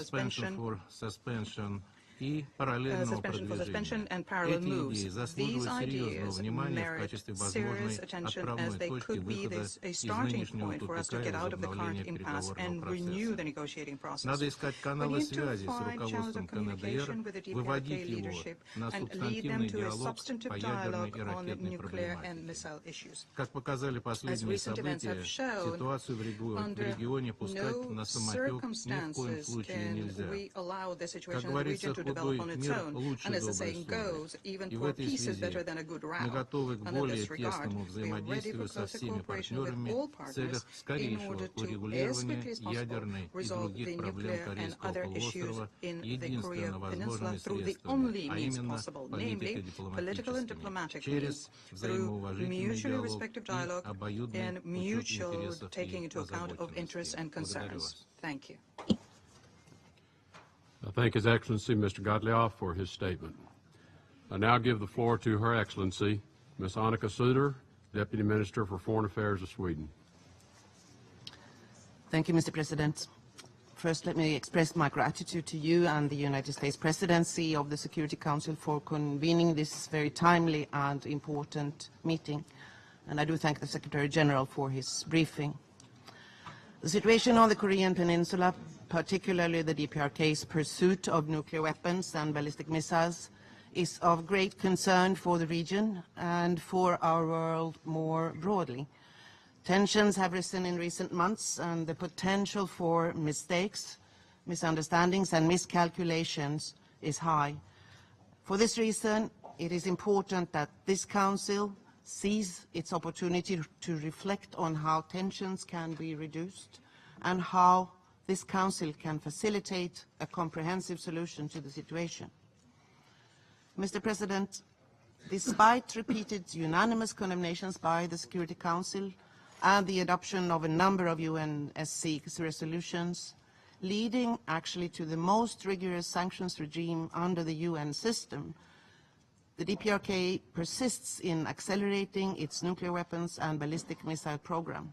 suspension и параллельного suspension for suspension продвижения. and parallel Эти moves. идеи These заслуживают серьезного ideas внимания в merit качестве serious возможной attention as отправной they точки could be выхода a из starting нынешнего point for us to тупика и get out of the current возобновления impasse переговорного and renew the процесса. negotiating process. Надо искать We каналы need to связи с find channels руководством of КНДР, communication with the D.P.R.K выводить его leadership на and lead them субстантивный to a диалог substantive по ядерной dialogue и on ракетной nuclear and проблематике. missile issues. Как показали As последние recent events события, have shown, ситуацию в under регионе пускать no на самотек ни в коем circumstances случае can нельзя. we allow the Как situation in the region говорится, to develop худой on its мир own. лучше And as the доброй saying ссоры. goes, even И в poor этой peace is связи better than a good мы row. готовы к And in более this regard, тесному we are ready for взаимодействию со closer всеми cooperation with партнерами all в partners целях in скорейшего order to, as урегулирования quickly as possible, ядерной и resolve других the проблем nuclear and Корейского other issues полуострова in the единственно Korea возможными Peninsula through the средствами, only а means именно possible, namely political and политико-дипломатическими, diplomatic через means, through взаимоуважительный mutually диалог respective и dialogue обоюдный and учет mutual интересов taking и into account of interests озабоченностей. and Благодарю concerns. вас. Thank you. I thank His Excellency, Mr. Gottlieb, for his statement. I now give the floor to Her Excellency, Ms. Annika Suder, Deputy Minister for Foreign Affairs of Sweden. Thank you, Mr. President. First, let me express my gratitude to you and the United States Presidency of the Security Council for convening this very timely and important meeting. And I do thank the Secretary General for his briefing. The situation on the Korean Peninsula, particularly the D.P.R.K's pursuit of nuclear weapons and ballistic missiles, is of great concern for the region and for our world more broadly. Tensions have risen in recent months, and the potential for mistakes, misunderstandings, and miscalculations is high. For this reason, it is important that this Council seize its opportunity to reflect on how tensions can be reduced and how this Council can facilitate a comprehensive solution to the situation. Mr. President, despite repeated unanimous condemnations by the Security Council and the adoption of a number of UNSC resolutions, leading actually to the most rigorous sanctions regime under the UN system, the D.P.R.K persists in accelerating its nuclear weapons and ballistic missile program.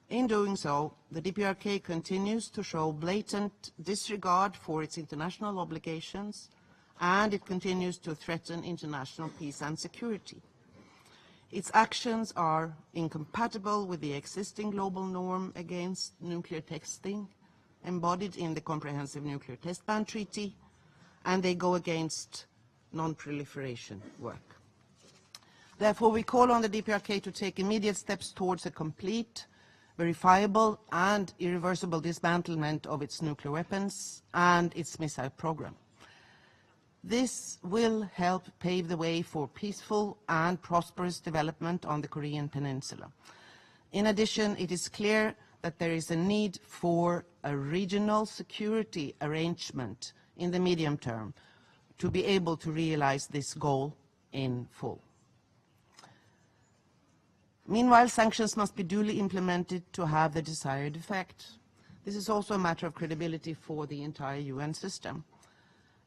In doing so, the D.P.R.K continues to show blatant disregard for its international obligations, and it continues to threaten international peace and security. Its actions are incompatible with the existing global norm against nuclear testing, embodied in the Comprehensive Nuclear Test Ban Treaty, and they go against non-proliferation work. Therefore, we call on the D.P.R.K to take immediate steps towards a complete, verifiable, and irreversible dismantlement of its nuclear weapons and its missile program. This will help pave the way for peaceful and prosperous development on the Korean Peninsula. In addition, it is clear that there is a need for a regional security arrangement in the medium term to be able to realize this goal in full. Meanwhile, sanctions must be duly implemented to have the desired effect. This is also a matter of credibility for the entire UN system.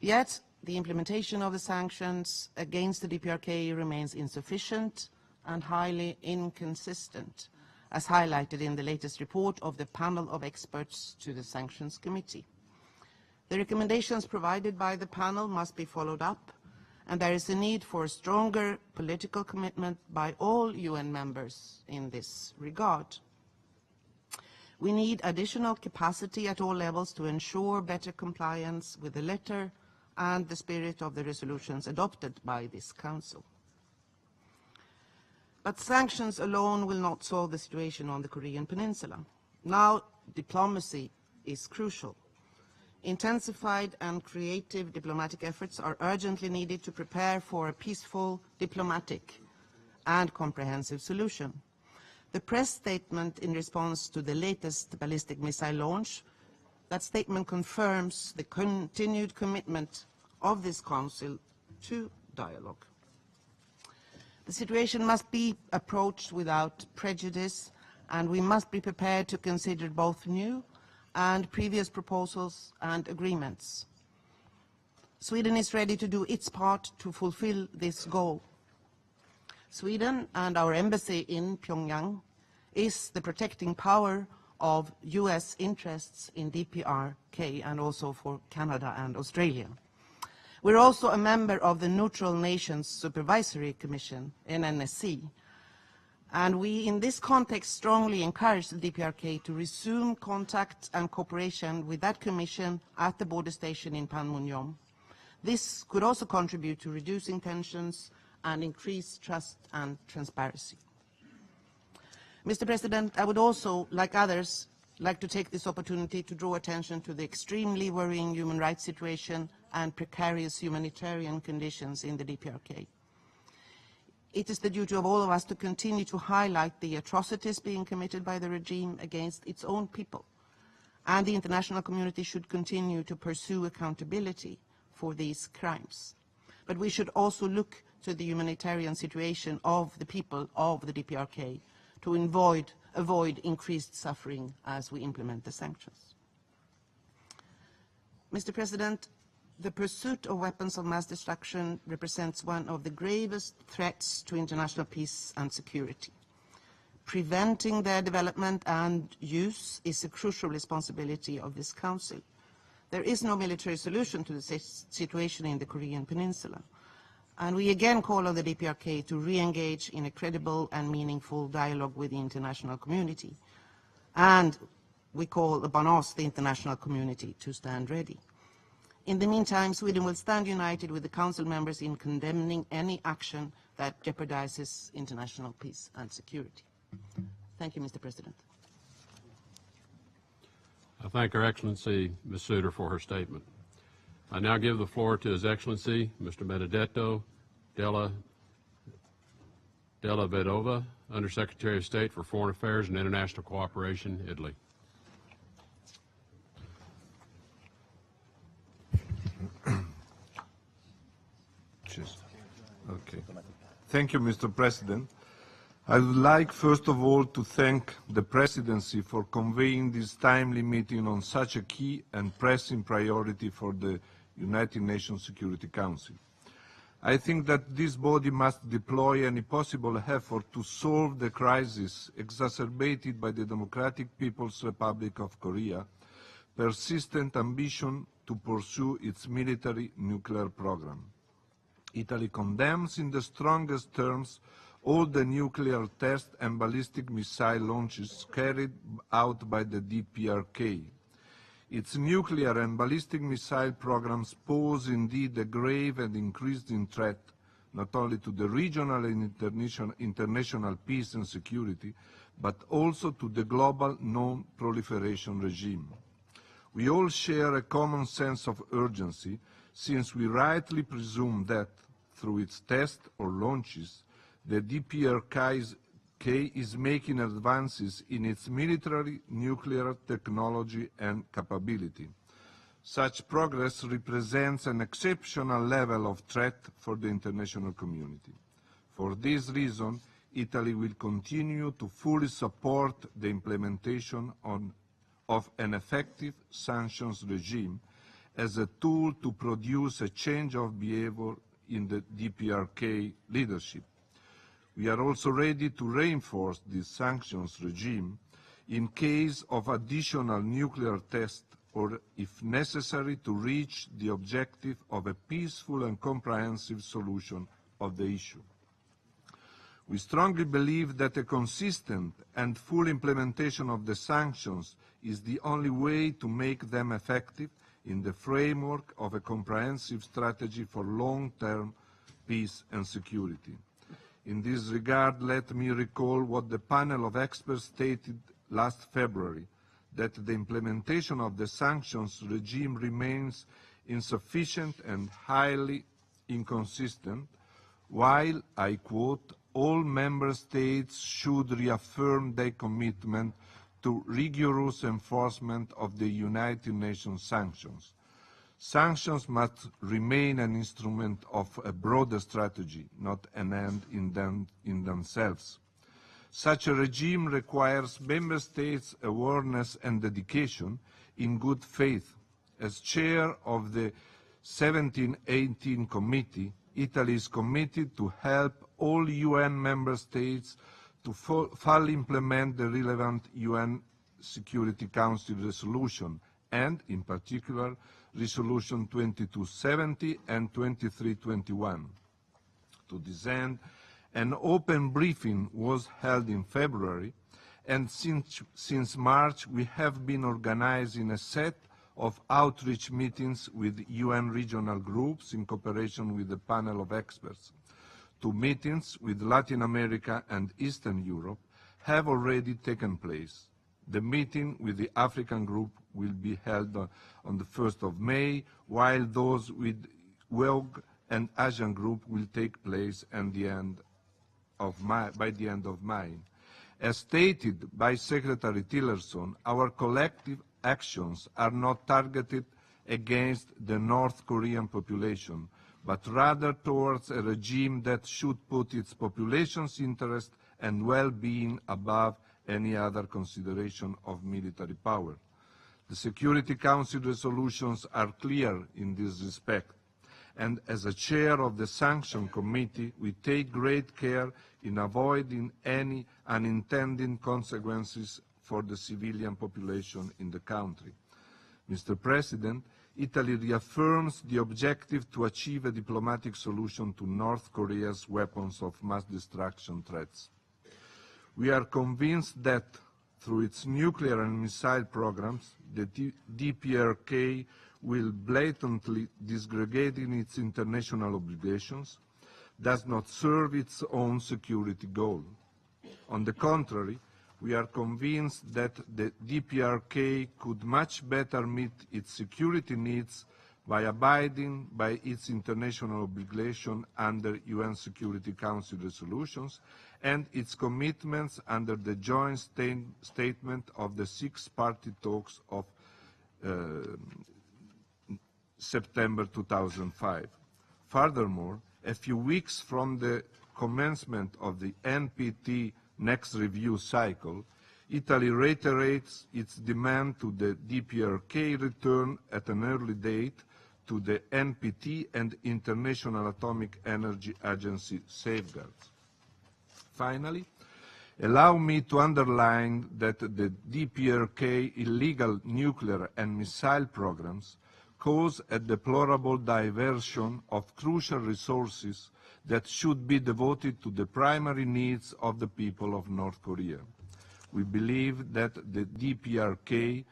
Yet, the implementation of the sanctions against the D.P.R.K remains insufficient and highly inconsistent, as highlighted in the latest report of the panel of experts to the Sanctions Committee. The recommendations provided by the panel must be followed up, and there is a need for a stronger political commitment by all UN members in this regard. We need additional capacity at all levels to ensure better compliance with the letter and the spirit of the resolutions adopted by this Council. But sanctions alone will not solve the situation on the Korean Peninsula. Now, diplomacy is crucial. Intensified and creative diplomatic efforts are urgently needed to prepare for a peaceful, diplomatic, and comprehensive solution. The press statement in response to the latest ballistic missile launch, that statement confirms the continued commitment of this Council to dialogue. The situation must be approached without prejudice, and we must be prepared to consider both new and previous proposals and agreements. Sweden is ready to do its part to fulfill this goal. Sweden and our embassy in Pyongyang is the protecting power of US interests in D.P.R.K and also for Canada and Australia. We're also a member of the Neutral Nations Supervisory Commission, NNSC, and we, in this context, strongly encourage the D.P.R.K. to resume contact and cooperation with that commission at the border station in Panmunjom. This could also contribute to reducing tensions and increase trust and transparency. Mr. President, I would also, like others, like to take this opportunity to draw attention to the extremely worrying human rights situation and precarious humanitarian conditions in the D.P.R.K. It is the duty of all of us to continue to highlight the atrocities being committed by the regime against its own people, and the international community should continue to pursue accountability for these crimes. But we should also look to the humanitarian situation of the people of the D.P.R.K. to avoid increased suffering as we implement the sanctions. Mr. President, the pursuit of weapons of mass destruction represents one of the gravest threats to international peace and security. Preventing their development and use is a crucial responsibility of this Council. There is no military solution to the situation in the Korean Peninsula, and we again call on the D.P.R.K. to re-engage in a credible and meaningful dialogue with the international community. And we call upon us, the international community, to stand ready. In the meantime, Sweden will stand united with the Council members in condemning any action that jeopardizes international peace and security. Thank you, Mr. President. I thank Her Excellency, Ms. Suter, for her statement. I now give the floor to His Excellency, Mr. Benedetto della Vedova, Undersecretary of State for Foreign Affairs and International Cooperation, Italy. Okay. Thank you, Mr. President. I would like, first of all, to thank the Presidency for convening this timely meeting on such a key and pressing priority for the United Nations Security Council. I think that this body must deploy any possible effort to solve the crisis exacerbated by the Democratic People's Republic of Korea, persistent ambition to pursue its military nuclear program. Italy condemns in the strongest terms all the nuclear tests and ballistic missile launches carried out by the D.P.R.K. Its nuclear and ballistic missile programs pose indeed a grave and increasing threat not only to the regional and international peace and security, but also to the global non-proliferation regime. We all share a common sense of urgency, since we rightly presume that, through its tests or launches, the D.P.R.K. is making advances in its military nuclear technology and capability. Such progress represents an exceptional level of threat for the international community. For this reason, Italy will continue to fully support the implementation of an effective sanctions regime as a tool to produce a change of behavior in the D.P.R.K. leadership. We are also ready to reinforce this sanctions regime in case of additional nuclear tests or, if necessary, to reach the objective of a peaceful and comprehensive solution of the issue. We strongly believe that a consistent and full implementation of the sanctions is the only way to make them effective in the framework of a comprehensive strategy for long-term peace and security. In this regard, let me recall what the panel of experts stated last February, that the implementation of the sanctions regime remains insufficient and highly inconsistent, while, I quote, all member states should reaffirm their commitment to rigorous enforcement of the United Nations sanctions. Sanctions must remain an instrument of a broader strategy, not an end in themselves. Such a regime requires member states' awareness and dedication in good faith. As chair of the 1718 Committee, Italy is committed to help all UN member states to fully implement the relevant UN Security Council resolution and, in particular, Resolution 2270 and 2321. To this end, an open briefing was held in February, and since March we have been organizing a set of outreach meetings with UN regional groups in cooperation with a panel of experts. 2 meetings with Latin America and Eastern Europe have already taken place. The meeting with the African group will be held on the 1st of May, while those with WEOG and Asian group will take place at the end by the end of May. As stated by Secretary Tillerson, our collective actions are not targeted against the North Korean population, but rather towards a regime that should put its population's interest and well-being above any other consideration of military power. The Security Council resolutions are clear in this respect, and as a chair of the Sanction Committee, we take great care in avoiding any unintended consequences for the civilian population in the country. Mr. President, Italy reaffirms the objective to achieve a diplomatic solution to North Korea's weapons of mass destruction threats. We are convinced that through its nuclear and missile programs, the D.P.R.K will blatantly disgregating its international obligations, does not serve its own security goal. On the contrary, we are convinced that the D.P.R.K could much better meet its security needs by abiding by its international obligation under UN Security Council resolutions and its commitments under the joint statement of the 6-party talks of September 2005. Furthermore, a few weeks from the commencement of the NPT next review cycle, Italy reiterates its demand to the D.P.R.K return at an early date to the NPT and International Atomic Energy Agency safeguards. Finally, allow me to underline that the D.P.R.K illegal nuclear and missile programs cause a deplorable diversion of crucial resources that should be devoted to the primary needs of the people of North Korea. We believe that the D.P.R.K,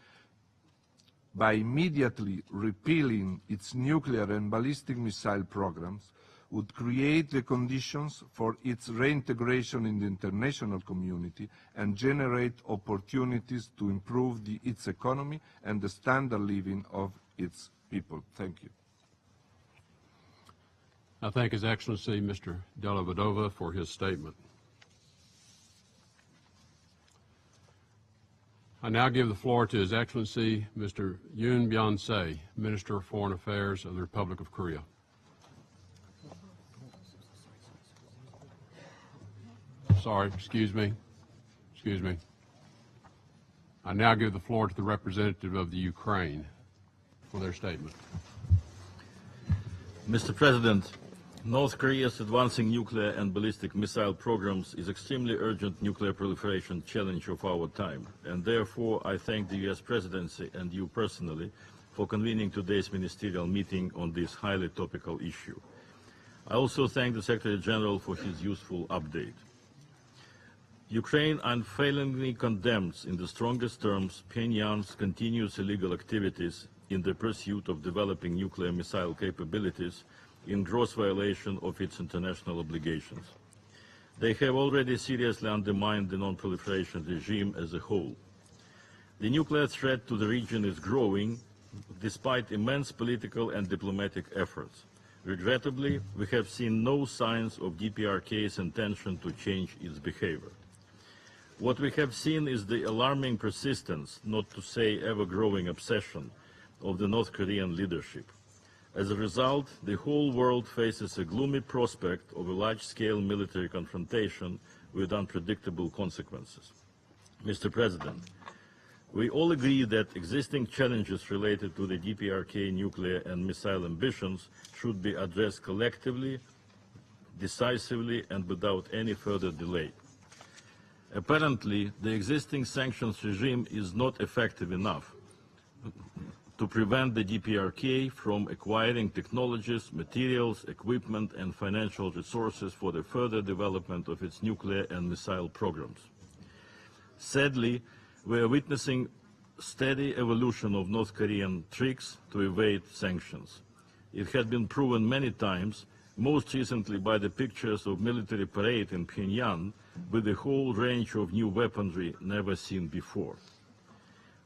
by immediately repealing its nuclear and ballistic missile programs, would create the conditions for its reintegration in the international community and generate opportunities to improve its economy and the standard of living of its people. Thank you. I thank His Excellency Mr. Della Vedova for his statement. I now give the floor to His Excellency Mr. Yoon Byung-se, Minister of Foreign Affairs of the Republic of Korea. Sorry, excuse me. I now give the floor to the representative of the Ukraine for their statement. Mr. President, North Korea's advancing nuclear and ballistic missile programs is extremely urgent nuclear proliferation challenge of our time, and therefore I thank the U.S. Presidency and you personally for convening today's ministerial meeting on this highly topical issue. I also thank the Secretary General for his useful update. Ukraine unfailingly condemns in the strongest terms Pyongyang's continuous illegal activities in the pursuit of developing nuclear missile capabilities in gross violation of its international obligations. They have already seriously undermined the non-proliferation regime as a whole. The nuclear threat to the region is growing despite immense political and diplomatic efforts. Regrettably, we have seen no signs of D.P.R.K's intention to change its behavior. What we have seen is the alarming persistence, not to say ever-growing obsession, of the North Korean leadership. As a result, the whole world faces a gloomy prospect of a large-scale military confrontation with unpredictable consequences. Mr. President, we all agree that existing challenges related to the D.P.R.K nuclear and missile ambitions should be addressed collectively, decisively, and without any further delay. Apparently, the existing sanctions regime is not effective enough. to prevent the D.P.R.K. from acquiring technologies, materials, equipment, and financial resources for the further development of its nuclear and missile programs. Sadly, we are witnessing steady evolution of North Korean tricks to evade sanctions. It has been proven many times, most recently by the pictures of military parade in Pyongyang with a whole range of new weaponry never seen before.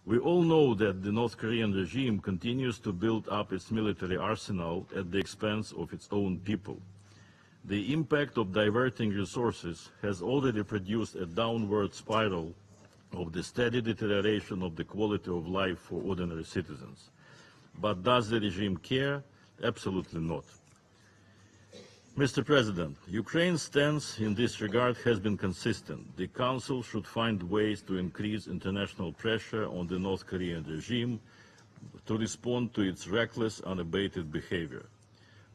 We all know that the North Korean regime continues to build up its military arsenal at the expense of its own people. The impact of diverting resources has already produced a downward spiral of the steady deterioration of the quality of life for ordinary citizens. But does the regime care? Absolutely not. Mr. President, Ukraine's stance in this regard has been consistent. The Council should find ways to increase international pressure on the North Korean regime to respond to its reckless, unabated behavior.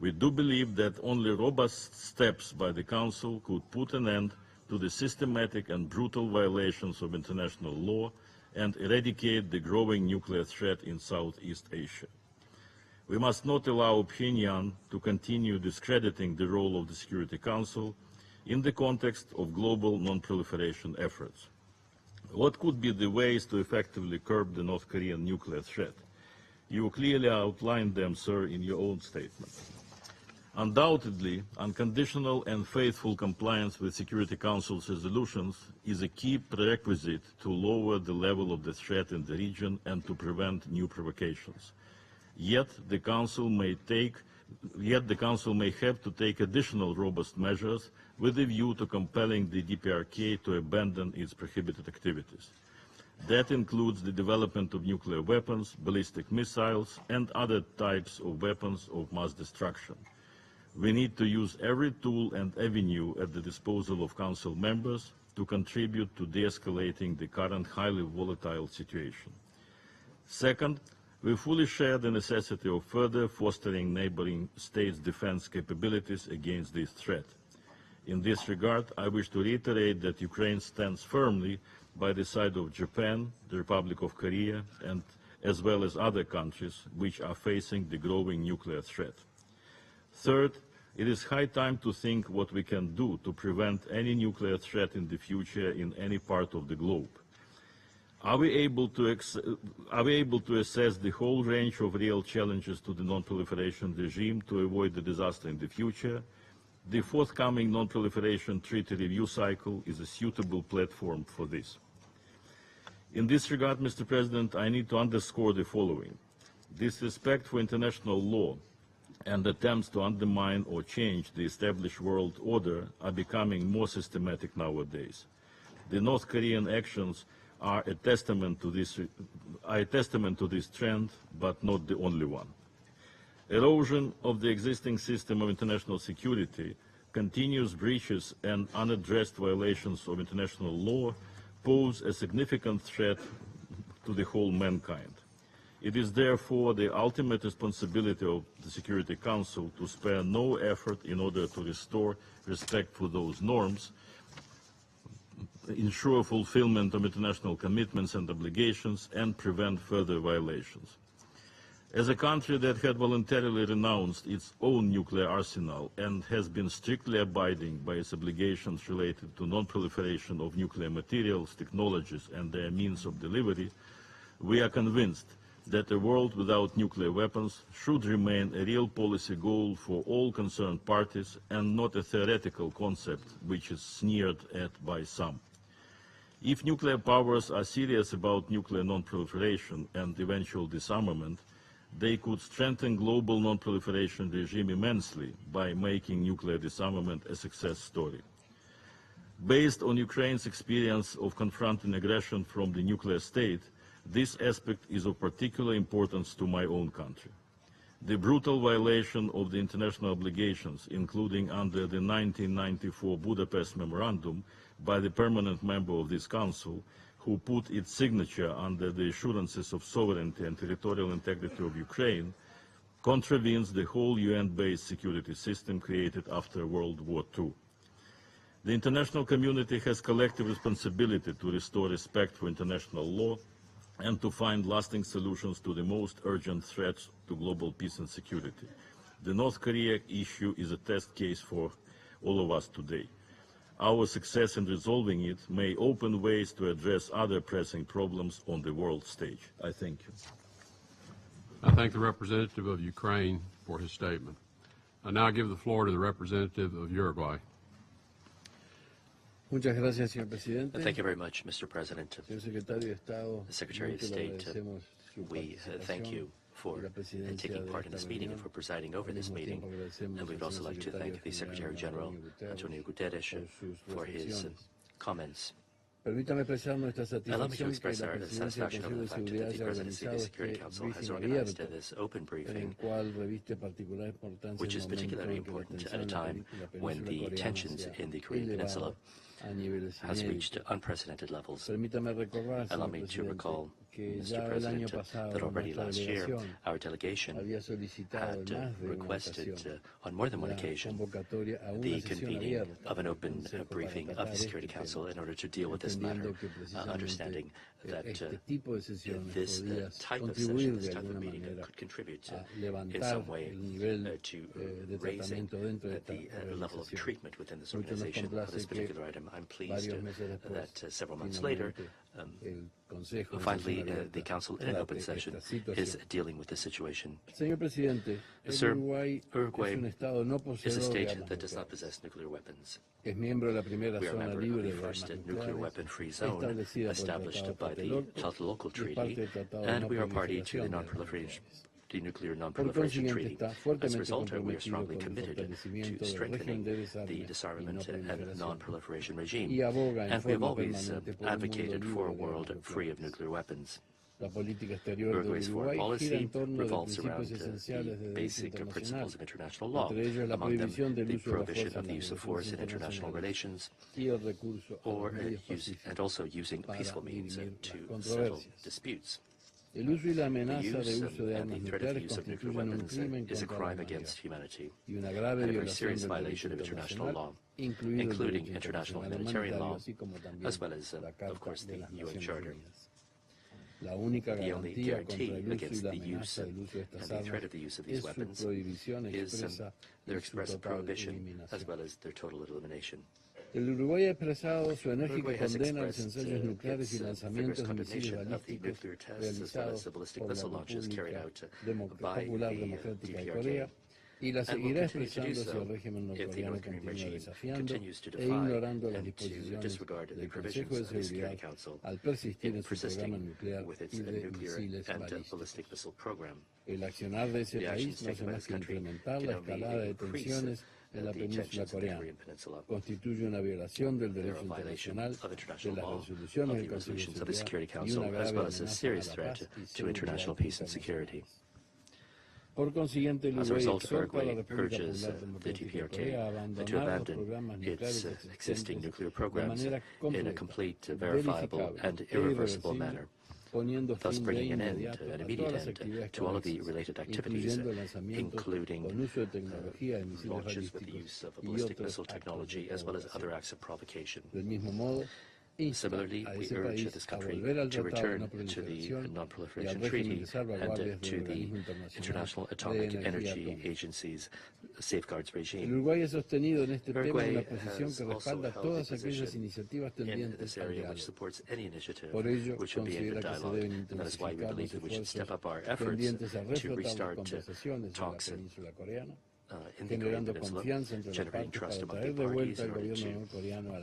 We do believe that only robust steps by the Council could put an end to the systematic and brutal violations of international law and eradicate the growing nuclear threat in Southeast Asia. We must not allow Pyongyang to continue discrediting the role of the Security Council in the context of global non-proliferation efforts. What could be the ways to effectively curb the North Korean nuclear threat? You clearly outlined them, sir, in your own statement. Undoubtedly, unconditional and faithful compliance with Security Council's resolutions is a key prerequisite to lower the level of the threat in the region and to prevent new provocations. Yet the Council may have to take additional robust measures with a view to compelling the D.P.R.K. to abandon its prohibited activities. That includes the development of nuclear weapons, ballistic missiles, and other types of weapons of mass destruction. We need to use every tool and avenue at the disposal of Council members to contribute to de-escalating the current highly volatile situation. Second, we fully share the necessity of further fostering neighboring states' defense capabilities against this threat. In this regard, I wish to reiterate that Ukraine stands firmly by the side of Japan, the Republic of Korea, and as well as other countries which are facing the growing nuclear threat. Third, it is high time to think what we can do to prevent any nuclear threat in the future in any part of the globe. Are we able to assess the whole range of real challenges to the non-proliferation regime to avoid the disaster in the future? The forthcoming non-proliferation treaty review cycle is a suitable platform for this. In this regard, Mr. President, I need to underscore the following. Disrespect for international law and attempts to undermine or change the established world order are becoming more systematic nowadays. The North Korean actions are a testament to this trend, but not the only one. Erosion of the existing system of international security, continuous breaches and unaddressed violations of international law pose a significant threat to the whole mankind. It is therefore the ultimate responsibility of the Security Council to spare no effort in order to restore respect for those norms, ensure fulfillment of international commitments and obligations, and prevent further violations. As a country that had voluntarily renounced its own nuclear arsenal and has been strictly abiding by its obligations related to non-proliferation of nuclear materials, technologies, and their means of delivery, we are convinced that a world without nuclear weapons should remain a real policy goal for all concerned parties and not a theoretical concept which is sneered at by some. If nuclear powers are serious about nuclear non-proliferation and eventual disarmament, they could strengthen global non-proliferation regime immensely by making nuclear disarmament a success story. Based on Ukraine's experience of confronting aggression from the nuclear state, this aspect is of particular importance to my own country. The brutal violation of the international obligations, including under the 1994 Budapest Memorandum by the permanent member of this Council, who put its signature under the assurances of sovereignty and territorial integrity of Ukraine, contravenes the whole UN-based security system created after World War II. The international community has collective responsibility to restore respect for international law and to find lasting solutions to the most urgent threats to global peace and security. The North Korea issue is a test case for all of us today. Our success in resolving it may open ways to address other pressing problems on the world stage. I thank you. I thank the representative of Ukraine for his statement. I now give the floor to the representative of Uruguay. Muchas gracias, señor presidente. Thank you very much, Mr. President. Señor secretario de Estado, the Secretary of State, we thank you for taking part in this meeting and for presiding over this meeting. And we'd also like to thank the Secretary General, Antonio Guterres, for his comments. Allow me to express our satisfaction over the fact that the Presidency of the Security Council has organized this open briefing, which is particularly important at a time when the tensions in the Korean Peninsula has reached unprecedented levels. Allow me to recall, Mr. President, that already last year our delegation had requested on more than one occasion the convening of an open briefing of the Security Council in order to deal with this matter, understanding that this type of session, this type of meeting could contribute in some way to raising the level of treatment within this organization of this particular item. I'm pleased that several months later, finally, the Council in an open session is dealing with this situation. Sir, Uruguay is a state that does not possess nuclear weapons. We are a member of the first nuclear weapon-free zone established by the Tlatelolco Treaty, and we are party to the Nuclear Non-Proliferation Treaty. As a result, we are strongly committed to strengthening the disarmament and non-proliferation regime, and we have always advocated for a world free of nuclear weapons. Uruguay's foreign policy revolves around the basic principles of international law, among them the prohibition of the use of force in international relations, and also using peaceful means to settle disputes. The use and the threat of the use of nuclear weapons is a crime against humanity and a very serious violation of international law, including international humanitarian law, as well as, of course, the UN Charter. The only guarantee against the use and the threat of the use of these weapons is their express prohibition as well as their total elimination. Uruguay has expressed its vigorous condemnation of the nuclear tests as well as the ballistic missile launches carried out by the D.P.R.K. and will continue to do so if the North Korean regime continues to defy and to disregard the provisions of the Security Council in persisting with its nuclear and ballistic missile program. The actions taken by this country can only increase the tensions in the Korean Peninsula. They are a violation of international law, of the resolutions of the Security Council, as well as a serious threat to international peace and security. As a result, Uruguay urges the D.P.R.K. to abandon its existing nuclear programs in a complete, verifiable, and irreversible manner, thus bringing an immediate end to all of the related activities, including launches with the use of ballistic missile technology, as well as other acts of provocation. Similarly, we urge this country to return to the Non-Proliferation Treaty and to the International Atomic Energy Agency's safeguards regime. Uruguay has also held a position in this area which supports any initiative which would be in good dialogue, and that is why we believe that we should step up our efforts to restart talks in the Korean Peninsula, generating trust among the parties in order to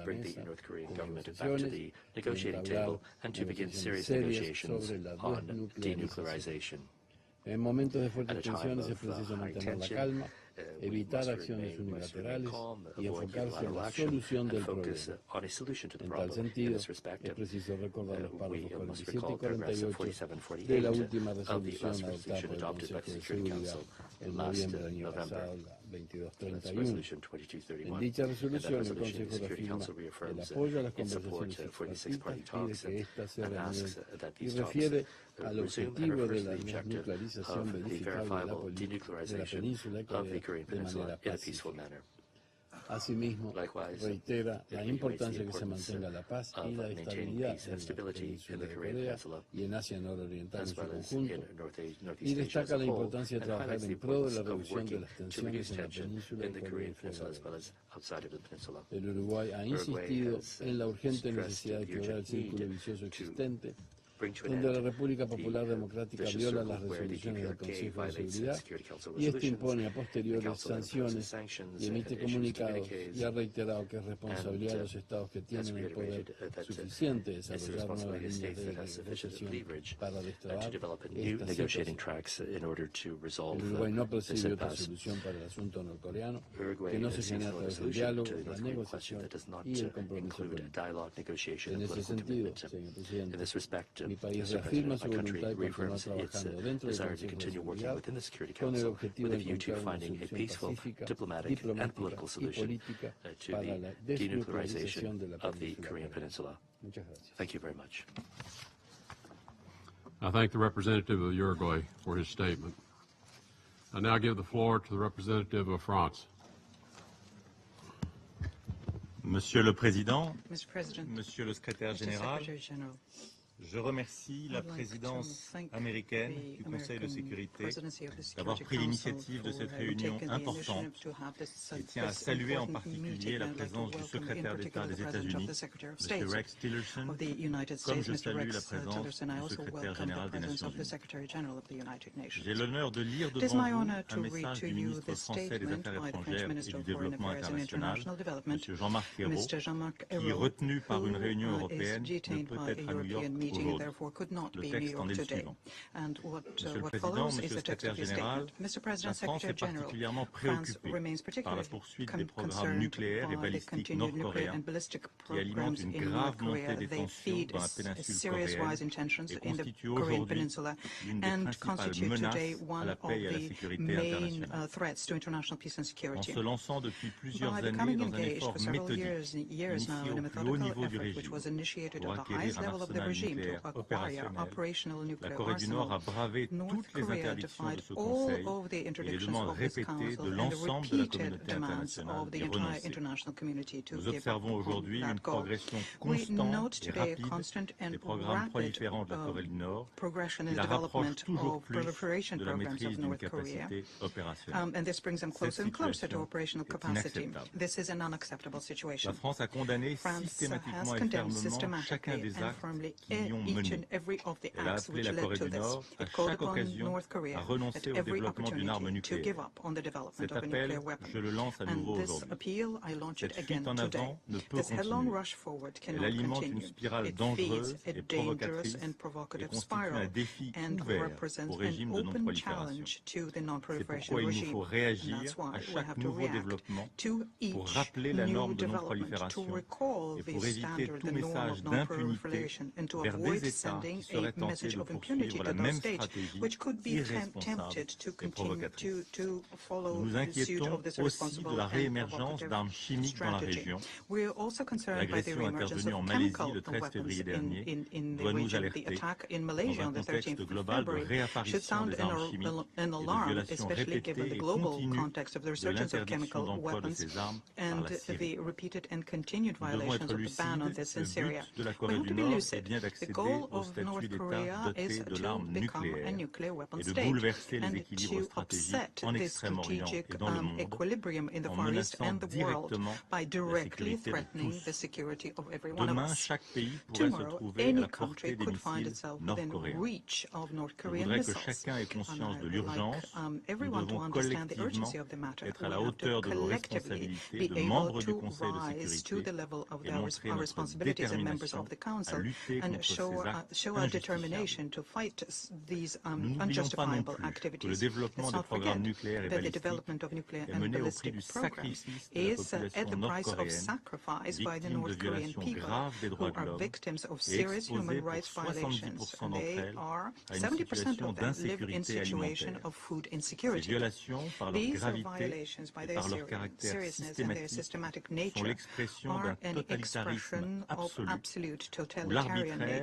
bring the North Korean government back to the negotiating table and to begin serious negotiations on denuclearization. At a time of high tension, we must remain calm, avoid unilateral action, and focus on a solution to the problem. In this respect, we must recall paragraphs 47-48 of the last resolution adopted by the Security Council last November. That's Resolution 2231. In that resolution, the Security Council reaffirms its support for the six-party talks and asks that these talks resume and refers to the objective of the verifiable denuclearization of the Korean Peninsula in a peaceful manner. Asimismo, reitera la importancia que se mantenga la paz y la estabilidad en la península de Corea y en Asia nororiental en su conjunto, y destaca la importancia de trabajar en pro de la reducción de las tensiones en la península y Corea del Sur. El Uruguay ha insistido en la urgente necesidad de quebrar el círculo vicioso existente, donde la República Popular Democrática viola las resoluciones del Consejo de Seguridad y este impone a posteriores sanciones y emite comunicados, y ha reiterado que es responsabilidad de los estados que tienen el poder suficiente de desarrollar nuevas líneas de negociación para destrabar esta situación. El Uruguay no percibe otra solución para el asunto norcoreano que no se genere a través del diálogo, la negociación y el compromiso político. En ese sentido, señor presidente, mi país reafirma su voluntad de continuar trabajando dentro del Consejo de Seguridad con el objetivo de encontrar una solución pacífica, diplomática y política para la desnuclearización de la península. Muchas gracias. Thank you very much. I thank the representative of Uruguay for his statement. I now give the floor to the representative of France. Monsieur le Président, Mr. President, Monsieur le Secrétaire Mr. Général, Secretary General, je remercie la présidence américaine du Conseil de sécurité d'avoir pris l'initiative de cette réunion importante et tient à saluer en particulier la présence du secrétaire d'État des États-Unis, M. Rex Tillerson, comme je salue la présence du secrétaire général des Nations Unies. J'ai l'honneur de lire devant vous un message du ministre français des Affaires étrangères et du Développement international, M. Jean-Marc Ayrault, qui, retenu par une réunion européenne, ne peut être à New York aujourd'hui. Le texte en est le suivant. Monsieur le Président, Monsieur le Secrétaire Général, la France est particulièrement préoccupée par la poursuite des programmes nucléaires et balistiques nord-coréens qui alimentent une grave montée des tensions dans la péninsule coréenne et constituent aujourd'hui l'une des principales menaces à la paix et à la sécurité internationale. En se lançant depuis plusieurs années dans un effort méthodique initié au plus haut niveau du régime pour acquérir un arsenal nucléaire opérationnel, la Corée du Nord a bravé toutes les interdictions de ce Conseil et les demandes répétées de l'ensemble de la communauté internationale d'y renoncer. Nous observons aujourd'hui une progression constante et rapide des programmes proliférants de la Corée du Nord qui la rapproche toujours plus de la maîtrise d'une capacité opérationnelle. Cette situation est inacceptable. La France a condamné systématiquement et fermement chacun des actes qui y ont mené. Elle a appelé la Corée du Nord à chaque occasion à renoncer au développement d'une arme nucléaire. Cet appel, je le lance à nouveau aujourd'hui. Cette fuite en avant ne peut continuer. Elle alimente une spirale dangereuse et provocatrice et constitue un défi ouvert au régime de non-prolifération. C'est pourquoi il nous faut réagir à chaque nouveau développement pour rappeler la norme de non-prolifération et pour éviter tout message d'impunité vers des États qui seraient tentés de poursuivre la même stratégie irresponsable et provocatrice. Nous nous inquiétons aussi de la réémergence d'armes chimiques dans la région. L'agression intervenue en Malaisie le 13 février dernier doit nous alerter dans un contexte global de réapparition des armes chimiques et de violations répétées et continues de l'interdiction d'emploi de ces armes par la Syrie. Nous devons être lucides, le but de la Corée du Nord est bien d'accéder au statut d'État doté de l'arme nucléaire et de bouleverser les équilibres stratégiques en Extrême-Orient et dans le monde en menaçant directement la sécurité de tous. Demain, chaque pays pourrait se trouver à la portée des missiles nord-coréens. Je voudrais que chacun ait conscience de l'urgence. Nous devons collectivement être à la hauteur de nos responsabilités de membres du Conseil de sécurité et montrer notre détermination à lutter contre ces actes injustifiables. Nous n'oublions pas non plus que le développement des programmes nucléaires et balistiques est mené au prix du sacrifice de la population nord-coréenne, victime de violations graves des droits de l'homme et exposée pour 70% d'entre elles à une situation d'insécurité alimentaire. Ces violations, par leur gravité et par leur caractère systématique, sont l'expression d'un totalitarisme absolu, où l'arbitraire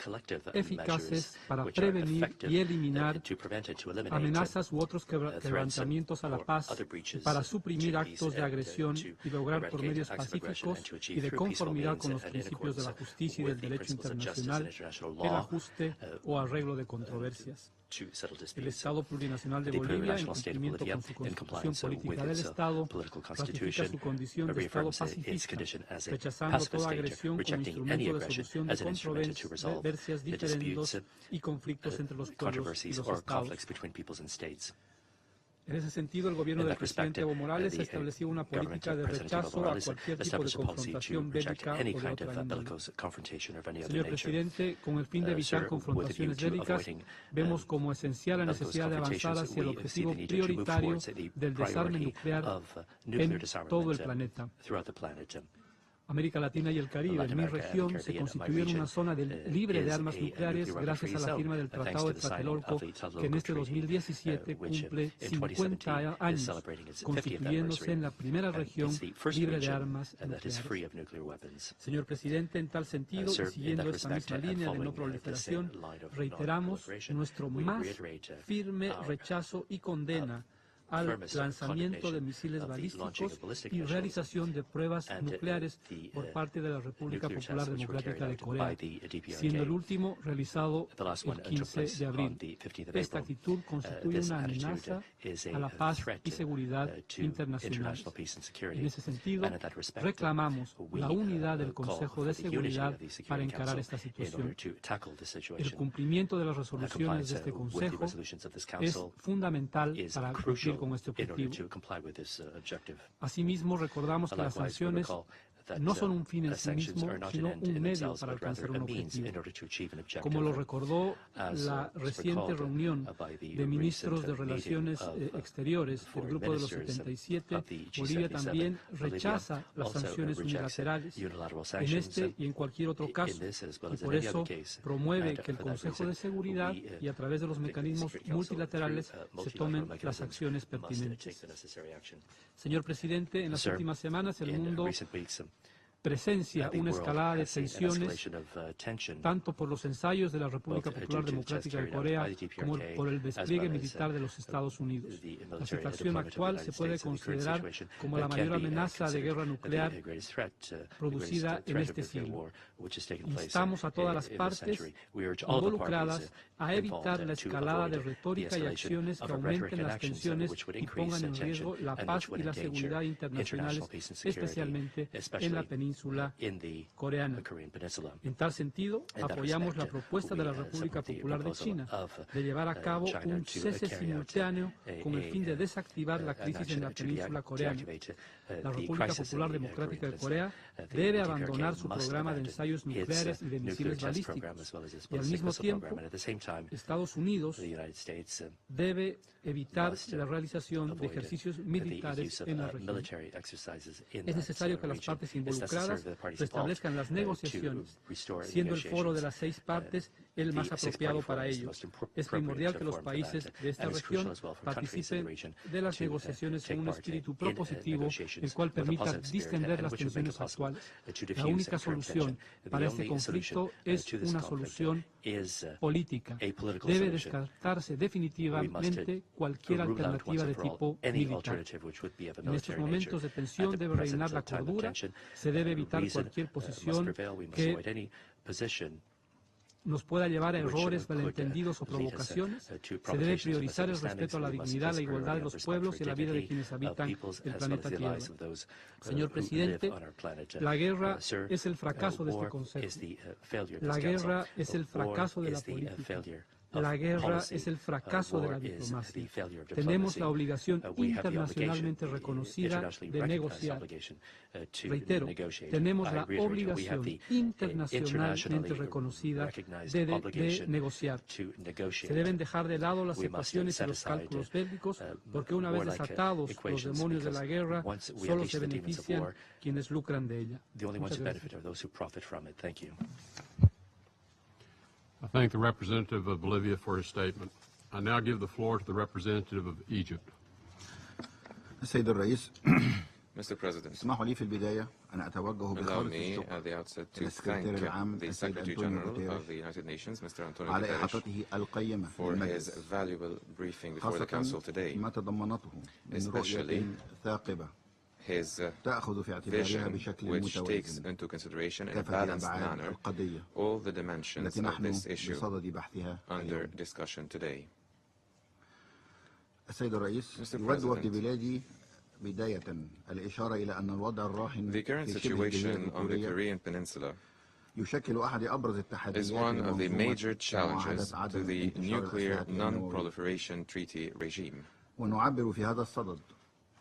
eficaces para prevenir y eliminar amenazas u otros quebrantamientos a la paz, para suprimir actos de agresión y lograr por medios pacíficos y de conformidad con los principios de la justicia y del derecho internacional el ajuste o arreglo de controversias. El Estado plurinacional de Bolivia, en cumplimiento con su constitución política del Estado, ratifica su condición de Estado pacifista, rechazando toda agresión como instrumento de solución de controversias, diferendos y conflictos entre los pueblos y los Estados. En ese sentido, el gobierno del presidente Evo Morales ha establecido una política de rechazo a cualquier tipo de confrontación bélica o de otra índole. Señor presidente, con el fin de evitar confrontaciones bélicas, vemos como esencial la necesidad de avanzar hacia el objetivo prioritario del desarme nuclear en todo el planeta. América Latina y el Caribe, en mi región, se constituyó en una zona libre de armas nucleares gracias a la firma del Tratado de Tlatelolco, que en este 2017 cumple 50 años, constituyéndose en la primera región libre de armas nucleares. Señor Presidente, en tal sentido, y siguiendo esta misma línea de no proliferación, reiteramos nuestro más firme rechazo y condena al lanzamiento de misiles balísticos y realización de pruebas nucleares por parte de la República Popular Democrática de Corea, siendo el último realizado el 15 de abril. Esta actitud constituye una amenaza a la paz y seguridad internacionales. En ese sentido, reclamamos la unidad del Consejo de Seguridad para encarar esta situación. El cumplimiento de las resoluciones de este Consejo es fundamental para cumplir con este objetivo. Asimismo, recordamos que las sanciones no son un fin en sí mismo, sino un medio para alcanzar un objetivo. Como lo recordó la reciente reunión de ministros de Relaciones Exteriores del Grupo de los 77, Bolivia también rechaza las sanciones unilaterales en este y en cualquier otro caso, y por eso promueve que el Consejo de Seguridad y a través de los mecanismos multilaterales se tomen las acciones pertinentes. Señor Presidente, en las últimas semanas el mundo presencia una escalada de tensiones tanto por los ensayos de la República Popular Democrática de Corea como por el despliegue militar de los Estados Unidos. La situación actual se puede considerar como la mayor amenaza de guerra nuclear producida en este siglo. Instamos a todas las partes involucradas a evitar la escalada de retórica y acciones que aumenten las tensiones y pongan en riesgo la paz y la seguridad internacionales, especialmente en la península coreana. En tal sentido, apoyamos la propuesta de la República Popular de China de llevar a cabo un cese simultáneo con el fin de desactivar la crisis en la península coreana. La República Popular Democrática de Corea debe abandonar su programa de ensayos nucleares y de misiles balísticos, y al mismo tiempo, Estados Unidos debe evitar la realización de ejercicios militares en la región. Es necesario que las partes involucradas restablezcan las negociaciones, siendo el foro de las 6 partes el más apropiado para ello. Es primordial que los países de esta región participen de las negociaciones en un espíritu propositivo, el cual permita distender las tensiones actuales. La única solución para este conflicto es una solución política. Debe descartarse definitivamente cualquier alternativa de tipo militar. En estos momentos de tensión debe reinar la cordura, se debe evitar cualquier posición que nos pueda llevar a errores, malentendidos o provocaciones. Se debe priorizar el respeto a la dignidad, la igualdad de los pueblos y la vida de quienes habitan el planeta Tierra. Señor Presidente, la guerra es el fracaso de este Consejo. La guerra es el fracaso de la política. La guerra es el fracaso de la diplomacia. Tenemos la obligación internacionalmente reconocida de negociar. Reitero, tenemos la obligación internacionalmente reconocida de negociar. Se deben dejar de lado las ecuaciones y los cálculos bélicos, porque una vez desatados los demonios de la guerra, solo se benefician quienes lucran de ella. Muchas gracias. I thank the representative of Bolivia for his statement. I now give the floor to the representative of Egypt. السيد الرئيس Mr. President, اسمحوا لي في البداية أن أتوجه allow بخالص me الشكر at the outset to إلى thank السكرتير العام the السيد Secretary أنطونيو General غوتيريش of the United Nations, Mr. Antonio على Guterres, إحاطته القيمة for his للمجلس valuable briefing before the Council خاصة today, ما تضمنته من رؤية ثاقبة his تأخذ في اعتبارها vision, بشكل which takes متوازن into consideration in a كافة balanced أبعاد manner القضية all the dimensions التي of نحن this issue بصدد بحثها under اليوم. discussion today. السيد الرئيس Mr. يود وفد President, بلادي بداية الإشارة إلى أن الوضع الراهن the current في شبه الجزيرة situation on the الكورية Korean Peninsula يشكل أحد أبرز is التحديات one of the لمنظومة major challenges معاهدة عدم to the انتشار nuclear الأسلحة النووية. non-proliferation treaty regime. ونعبر في هذا الصدد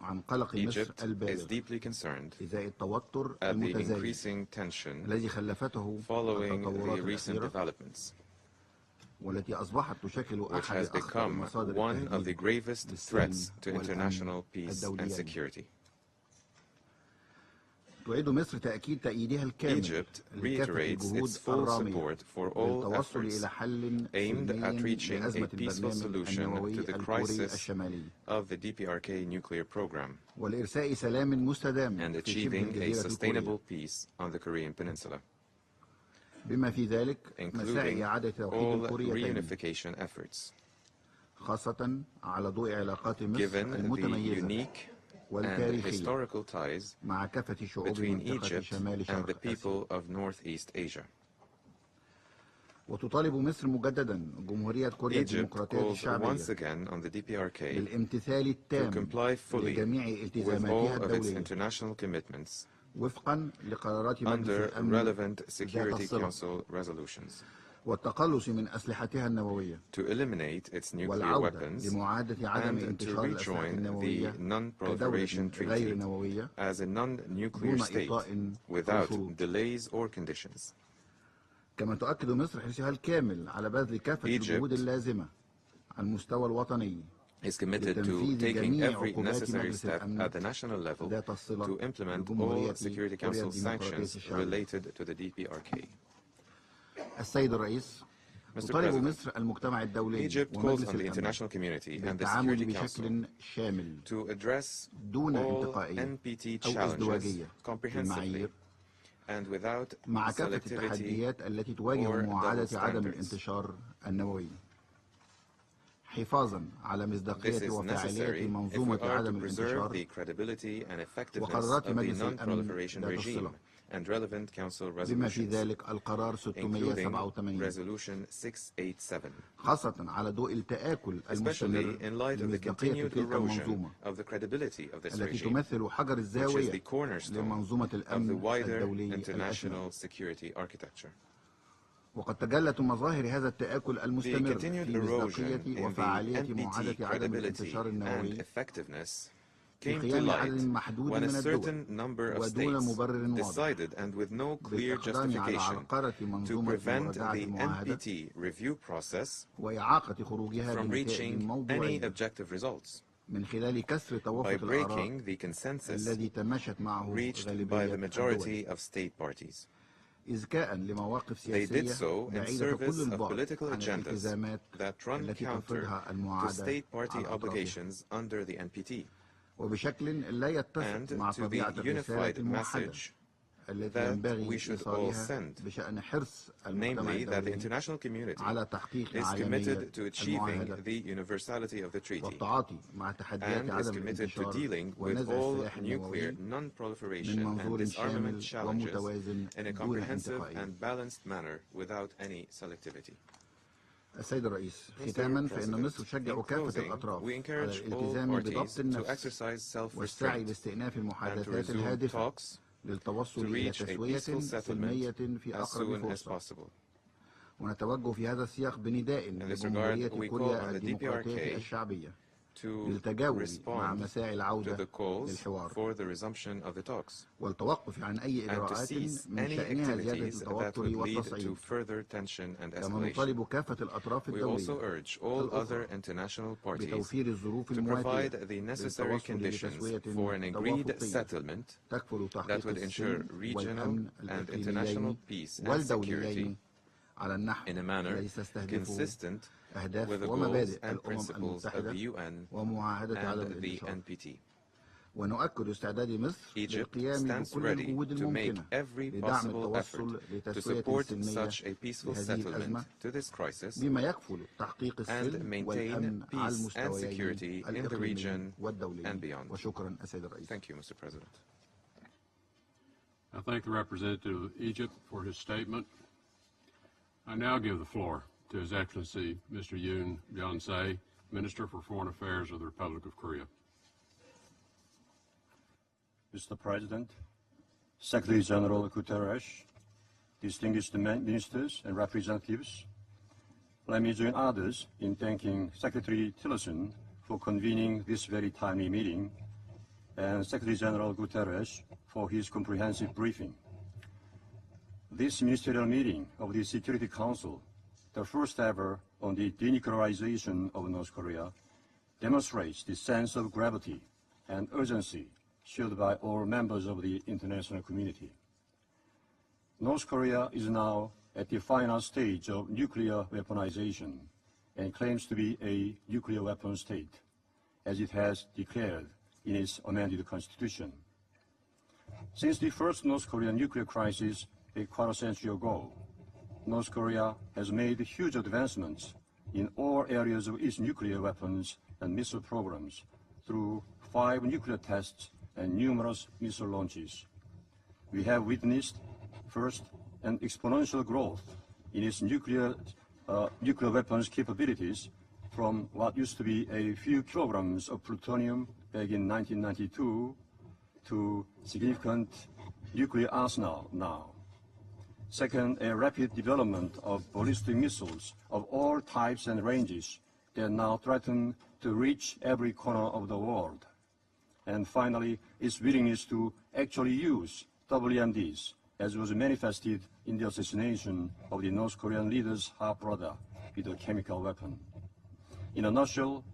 عن قلق مصر Egypt is البالغ deeply concerned إزاء التوتر at the المتزايد increasing tension الذي خلفته following التطورات the recent الأخيرة developments, والتي أصبحت تشكل which أحد has أخطر become مصادر one of the التهديد gravest threats to للسلم international والأمن peace and الدوليين. security. تعيد مصر تأكيد تأييدها الكامل Egypt لكافة reiterates الجهود its full الرامية support for all للتوصل efforts إلى حل aimed at سلمي reaching a لأزمة peaceful البرنامج solution النووي to the الكوري crisis الشمالي of the D.P.R.K nuclear program والإرساء سلام مستدام and في شبه achieving a الجزيرة الكورية sustainable peace on the Korean peninsula, بما في ذلك مساعي including إعادة توحيد all الكوريتين reunification efforts, خاصة على ضوء علاقات مصر given the المتميزة unique and والتاريخية historical ties مع كافة شعوب between منطقة Egypt شمال and the شرق آسيا. people of Northeast Asia. وتطالب مصر مجددا جمهورية كوريا Egypt الديمقراطية calls الشعبية once again on the D.P.R.K بالامتثال to التام comply fully لجميع with all التزاماتها of its الدولية international commitments وفقا لقرارات مجلس under الأمن relevant ذات Security الصلة Council resolutions, والتخلص من أسلحتها النووية to eliminate its nuclear والعودة weapons لمعادة عدم and to انتشار الأسلحة rejoin the النووية Non-Proliferation كدولة غير Treaty نووية as a non-nuclear دون state إعطاء without شروط. delays or conditions. كما تؤكد مصر حرصها الكامل على بذل كافة الجهود اللازمة على المستوى الوطني is committed to لتنفيذ taking جميع every عقوبات necessary مجلس step الأمن at the national level ذات الصلة to implement all لجمهورية Security كوريا Council الديمقراطية sanctions الشعبية. related to the D.P.R.K. السيد الرئيس، Mr. تطالب President, مصر المجتمع الدولي Egypt calls ومجلس on the الأمن international community and the بالتعامل Security Council بشكل شامل to address دون all انتقائية NPT أو challenges ازدواجية في comprehensively المعايير and without مع كافة selectivity التحديات التي تواجه or double معادلة عدم standards. الانتشار النووي، حفاظا على This مصداقية is وفاعلية necessary if we منظومة are to عدم preserve الانتشار the credibility and effectiveness وقرارات of the مجلس الأمن non-proliferation ذات regime الصلة and relevant council بما في resolutions, ذلك القرار including 687 Resolution 687, خاصة على ضوء التآكل especially المستمر in light of the لمصداقية continued تلك erosion المنظومة of the credibility of this التي regime, تمثل حجر which is الزاوية the cornerstone لمنظومة of the الأمن wider الدولي الأشمل. international security architecture. وقد تجلت مظاهر هذا التآكل The المستمر continued في erosion مصداقية in the وفعالية NPT معادلة عدم credibility الانتشار and النووي effectiveness في came to قيام light عدد محدود when a من الدول certain number of ودون states مبرر واضح decided and with no clear بالإقدام على justification عرقلة to منظومة prevent مراجعة the المعاهدة NPT review process وإعاقة خروجها from بنتائج reaching any موضوعية objective results من خلال كسر by توافق الآراء breaking the consensus الذي تماشت معه reached by غالبية the majority الدول of state parties. إذكاء لمواقف They did سياسية so in بعيدة service كل of البعد political عن agendas الالتزامات that run التي counter تفرضها to المعاهدة state party على أطرافها obligations under the NPT, وبشكل لا يتسق and مع to طبيعة the الرسالة unified الموحدة message التي that ينبغي we should all إيصالها send, بشأن حرص المجتمع namely that the الدولي international community على تحقيق is عالمية committed to achieving المعاهدة the universality of the treaty والتعاطي مع تحديات and is عدم committed to الانتشار dealing with ونزع all السلاح nuclear النووي non-proliferation من and منظور disarmament شامل challenges ومتوازن in a دون comprehensive انتقائية. and balanced manner without any selectivity. السيد الرئيس، Mr. ختاما فإن President, مصر تشجع in كافة closing, الأطراف we على encourage all الالتزام بضبط parties to النفس exercise والسعي self-restraint لاستئناف and to المحادثات resume الهادفة talks للتوصل to إلى reach a تسوية peaceful سلمية settlement في as أقرب soon as فرصة. possible. ونتوجه في هذا السياق بنداء In this لجمهورية regard, we call كوريا on the الديمقراطية D.P.R.K الشعبية to للتجاوب مع respond مساعي to العودة the calls للحوار for the resumption of the talks والتوقف عن أي and to إجراءات cease من any شأنها زيادة activities that التوتر would lead to والتصعيد. further tension and كما escalation. نطالب كافة الأطراف We also الدولية urge all other الأخرى international parties بتوفير الظروف to المواتية provide the necessary للتوصل conditions لتسوية for an agreed توافقية settlement تكفل that تحقيق would ensure السلم regional والأمن and international الإقليميين peace and security والدوليين على النحو in a manner الذي تستهدفه consistent أهداف with the goals ومبادئ and الأمم principles of المتحدة the UN ومعاهدة عدم and the الانتشار. NPT. ونؤكد استعداد مصر Egypt للقيام stands بكل ready الجهود to make الممكنة every لدعم possible التوصل effort to لتسوية support سلمية such a peaceful لهذه settlement الأزمة to this crisis بما يكفل تحقيق and السلم والأمن maintain على peace and المستويين security in the الإقليمي region والدولي. and beyond. وشكرا السيد الرئيس. Thank you, Mr. President. I thank the representative of Egypt for his statement. I now give the floor to His Excellency Mr. Yoon Byung-se, Minister for Foreign Affairs of the Republic of Korea. Mr. President, Secretary General Guterres, distinguished ministers and representatives, let me join others in thanking Secretary Tillerson for convening this very timely meeting and Secretary General Guterres for his comprehensive briefing. This ministerial meeting of the Security Council, the first ever on the denuclearization of North Korea, demonstrates the sense of gravity and urgency shared by all members of the international community. North Korea is now at the final stage of nuclear weaponization and claims to be a nuclear weapon state, as it has declared in its amended constitution. Since the first North Korean nuclear crisis a quarter century ago, North Korea has made huge advancements in all areas of its nuclear weapons and missile programs through 5 nuclear tests and numerous missile launches. We have witnessed, first, an exponential growth in its nuclear weapons capabilities from what used to be a few kilograms of plutonium back in 1992 to significant nuclear arsenal now. Second, a rapid development of ballistic missiles of all types and ranges that now threaten to reach every corner of the world. And finally, its willingness to actually use WMDs, as was manifested in the assassination of the North Korean leader's half-brother with a chemical weapon. In a nutshell,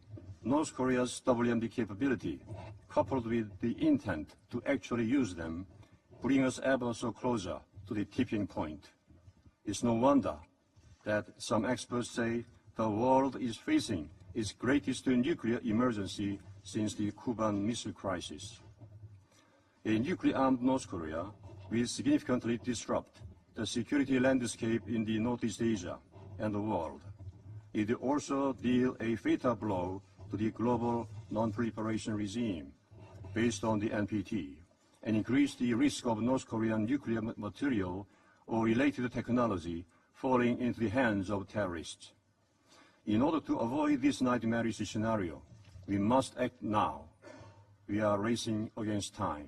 North Korea's WMD capability, coupled with the intent to actually use them, bring us ever so closer to the tipping point. It's no wonder that some experts say the world is facing its greatest nuclear emergency since the Cuban Missile Crisis. A nuclear-armed North Korea will significantly disrupt the security landscape in the Northeast Asia and the world. It will also deal a fatal blow to the global non-proliferation regime based on the NPT and increase the risk of North Korean nuclear material or related technology falling into the hands of terrorists. In order to avoid this nightmarish scenario, we must act now. We are racing against time.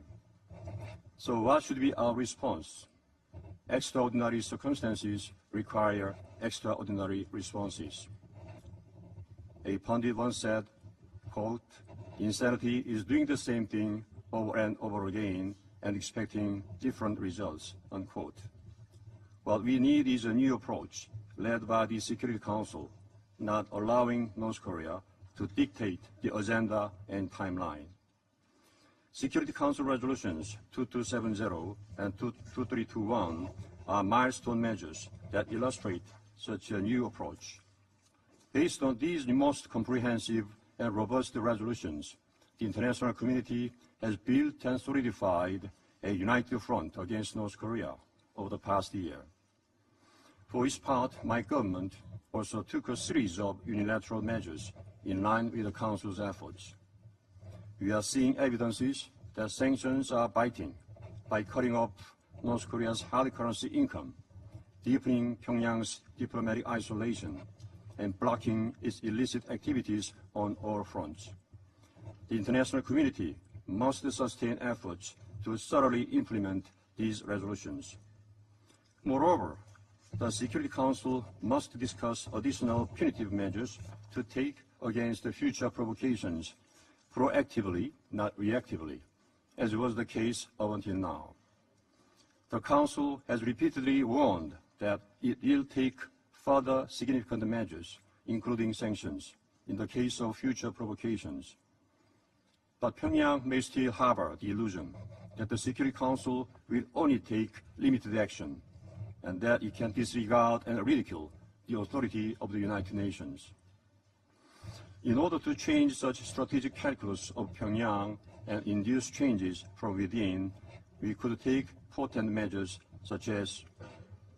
So what should be our response? Extraordinary circumstances require extraordinary responses. A pundit once said, quote, "Insanity is doing the same thing over and over again and expecting different results," unquote. What we need is a new approach led by the Security Council, not allowing North Korea to dictate the agenda and timeline. Security Council resolutions 2270 and 2321 are milestone measures that illustrate such a new approach. Based on these most comprehensive and robust resolutions, the international community has built and solidified a united front against North Korea over the past year. For its part, my government also took a series of unilateral measures in line with the Council's efforts. We are seeing evidences that sanctions are biting by cutting off North Korea's hard currency income, deepening Pyongyang's diplomatic isolation, and blocking its illicit activities on all fronts. The international community must sustain efforts to thoroughly implement these resolutions. Moreover, the Security Council must discuss additional punitive measures to take against the future provocations proactively, not reactively, as was the case up until now. The Council has repeatedly warned that it will take further significant measures, including sanctions, in the case of future provocations. But Pyongyang may still harbor the illusion that the Security Council will only take limited action and that it can disregard and ridicule the authority of the United Nations. In order to change such strategic calculus of Pyongyang and induce changes from within, we could take potent measures such as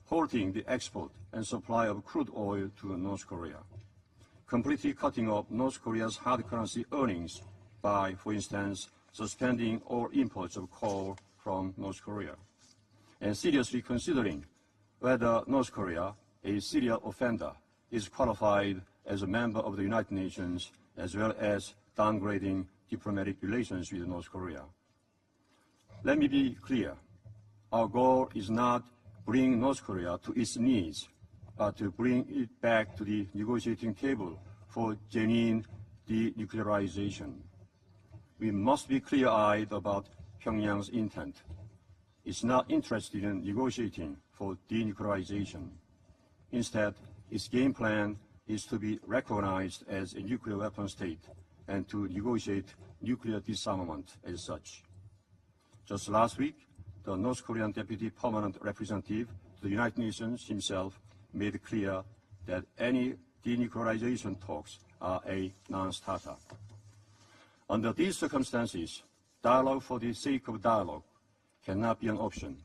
halting the export and supply of crude oil to North Korea, completely cutting off North Korea's hard currency earnings by, for instance, suspending all imports of coal from North Korea, and seriously considering whether North Korea, a serial offender, is qualified as a member of the United Nations, as well as downgrading diplomatic relations with North Korea. Let me be clear. Our goal is not bring North Korea to its knees, but to bring it back to the negotiating table for genuine denuclearization. We must be clear-eyed about Pyongyang's intent. It's not interested in negotiating for denuclearization. Instead, its game plan is to be recognized as a nuclear weapon state and to negotiate nuclear disarmament as such. Just last week, the North Korean Deputy Permanent Representative to the United Nations himself made clear that any denuclearization talks are a non-starter. Under these circumstances, dialogue for the sake of dialogue cannot be an option.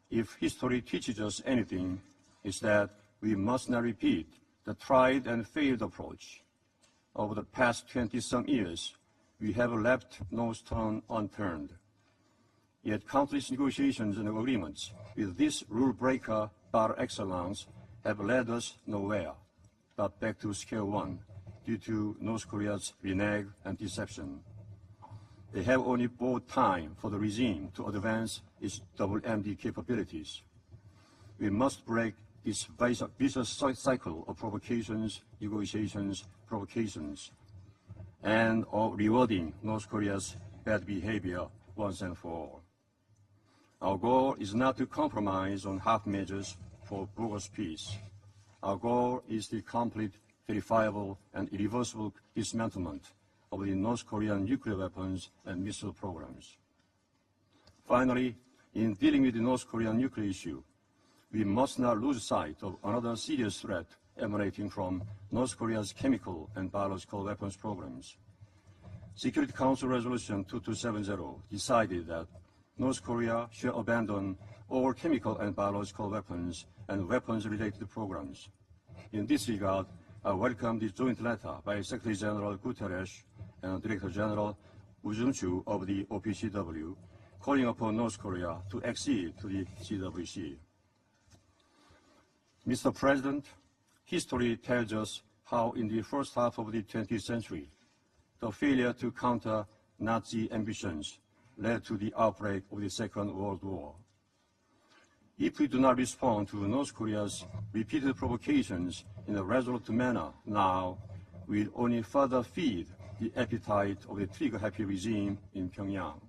If history teaches us anything, it's that we must not repeat the tried and failed approach. Over the past 20-some years, we have left no stone unturned. Yet countless negotiations and agreements with this rule breaker par excellence have led us nowhere but back to square one due to North Korea's renege and deception. They have only bought time for the regime to advance its double-MD capabilities. We must break this vicious cycle of provocations, negotiations, provocations, and of rewarding North Korea's bad behavior once and for all. Our goal is not to compromise on half measures for bogus peace. Our goal is the complete, verifiable, and irreversible dismantlement of the North Korean nuclear weapons and missile programs. Finally, in dealing with the North Korean nuclear issue, we must not lose sight of another serious threat emanating from North Korea's chemical and biological weapons programs. Security Council Resolution 2270 decided that North Korea should abandon all chemical and biological weapons and weapons-related programs. In this regard, I welcome the joint letter by Secretary General Guterres and Director General Woo Jun-chu of the OPCW, calling upon North Korea to accede to the CWC. Mr. President, history tells us how in the first half of the 20th century, the failure to counter Nazi ambitions led to the outbreak of the Second World War. If we do not respond to North Korea's repeated provocations in a resolute manner now, we'll only further feed the appetite of the trigger-happy regime in Pyongyang.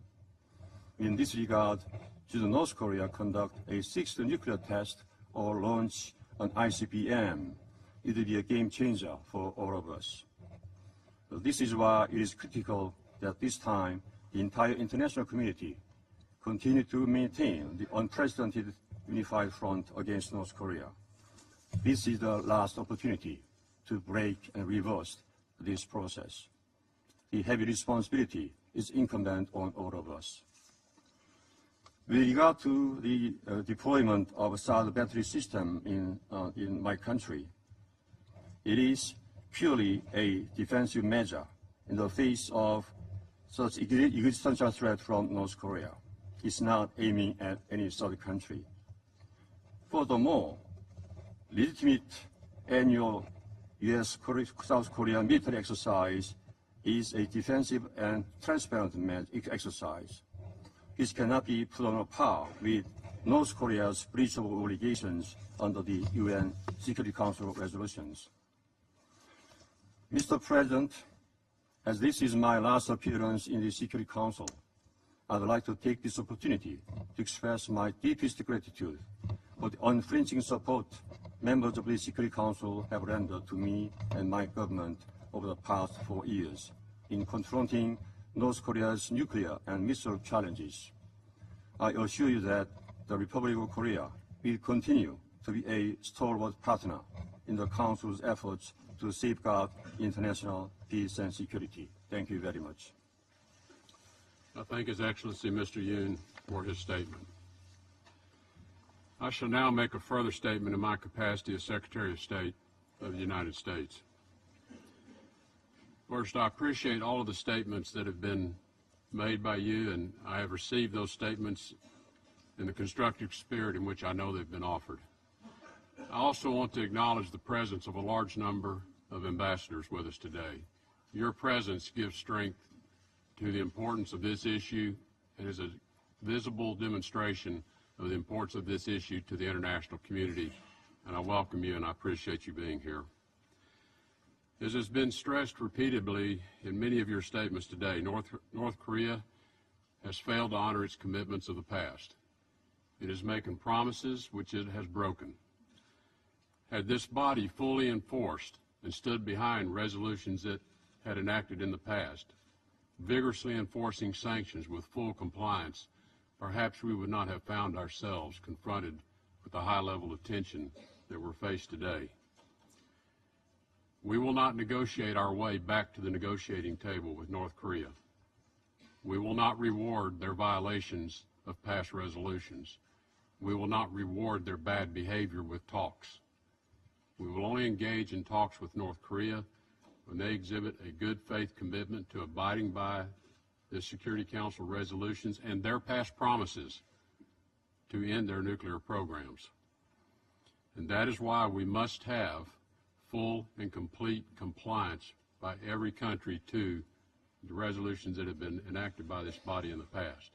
In this regard, should North Korea conduct a sixth nuclear test or launch an ICBM, it will be a game changer for all of us. This is why it is critical that this time the entire international community continue to maintain the unprecedented unified front against North Korea. This is the last opportunity to break and reverse this process. The heavy responsibility is incumbent on all of us. With regard to the deployment of a SAD battery system in my country, it is purely a defensive measure in the face of such existential threat from North Korea. It's not aiming at any third country. Furthermore, legitimate annual U.S.-South Korea military exercise is a defensive and transparent exercise. This cannot be put on a par with North Korea's breach of obligations under the UN Security Council resolutions. Mr. President, as this is my last appearance in the Security Council, I'd like to take this opportunity to express my deepest gratitude for the unflinching support members of the Security Council have rendered to me and my government over the past 4 years in confronting North Korea's nuclear and missile challenges. I assure you that the Republic of Korea will continue to be a stalwart partner in the Council's efforts to safeguard international peace and security. Thank you very much. I thank His Excellency Mr. Yoon for his statement. I shall now make a further statement in my capacity as Secretary of State of the United States. First, I appreciate all of the statements that have been made by you, and I have received those statements in the constructive spirit in which I know they've been offered. I also want to acknowledge the presence of a large number of ambassadors with us today. Your presence gives strength to the importance of this issue and is a visible demonstration of the importance of this issue to the international community, and I welcome you and I appreciate you being here. As has been stressed repeatedly in many of your statements today, North Korea has failed to honor its commitments of the past. It is making promises which it has broken. Had this body fully enforced and stood behind resolutions it had enacted in the past, vigorously enforcing sanctions with full compliance perhaps we would not have found ourselves confronted with the high level of tension that we're faced today. We will not negotiate our way back to the negotiating table with North Korea. We will not reward their violations of past resolutions. We will not reward their bad behavior with talks. We will only engage in talks with North Korea when they exhibit a good faith commitment to abiding by the Security Council resolutions and their past promises to end their nuclear programs. And that is why we must have full and complete compliance by every country to the resolutions that have been enacted by this body in the past.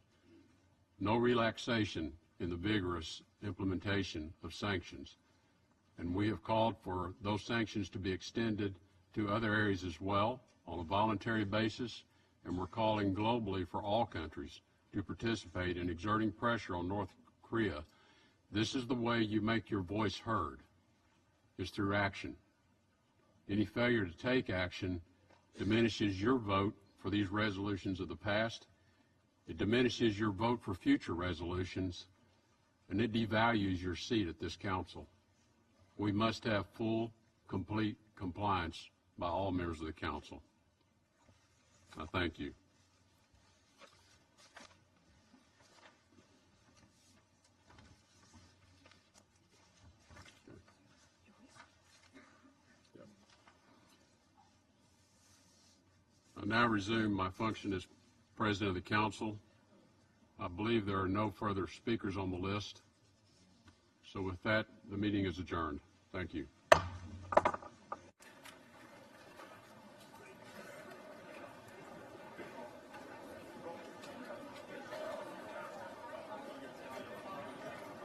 No relaxation in the vigorous implementation of sanctions. And we have called for those sanctions to be extended to other areas as well on a voluntary basis, and we're calling globally for all countries to participate in exerting pressure on North Korea. This is the way you make your voice heard, is through action. Any failure to take action diminishes your vote for these resolutions of the past, it diminishes your vote for future resolutions, and it devalues your seat at this council. We must have full, complete compliance by all members of the council. I thank you. I now resume my function as President of the Council. I believe there are no further speakers on the list. So with that, the meeting is adjourned. Thank you.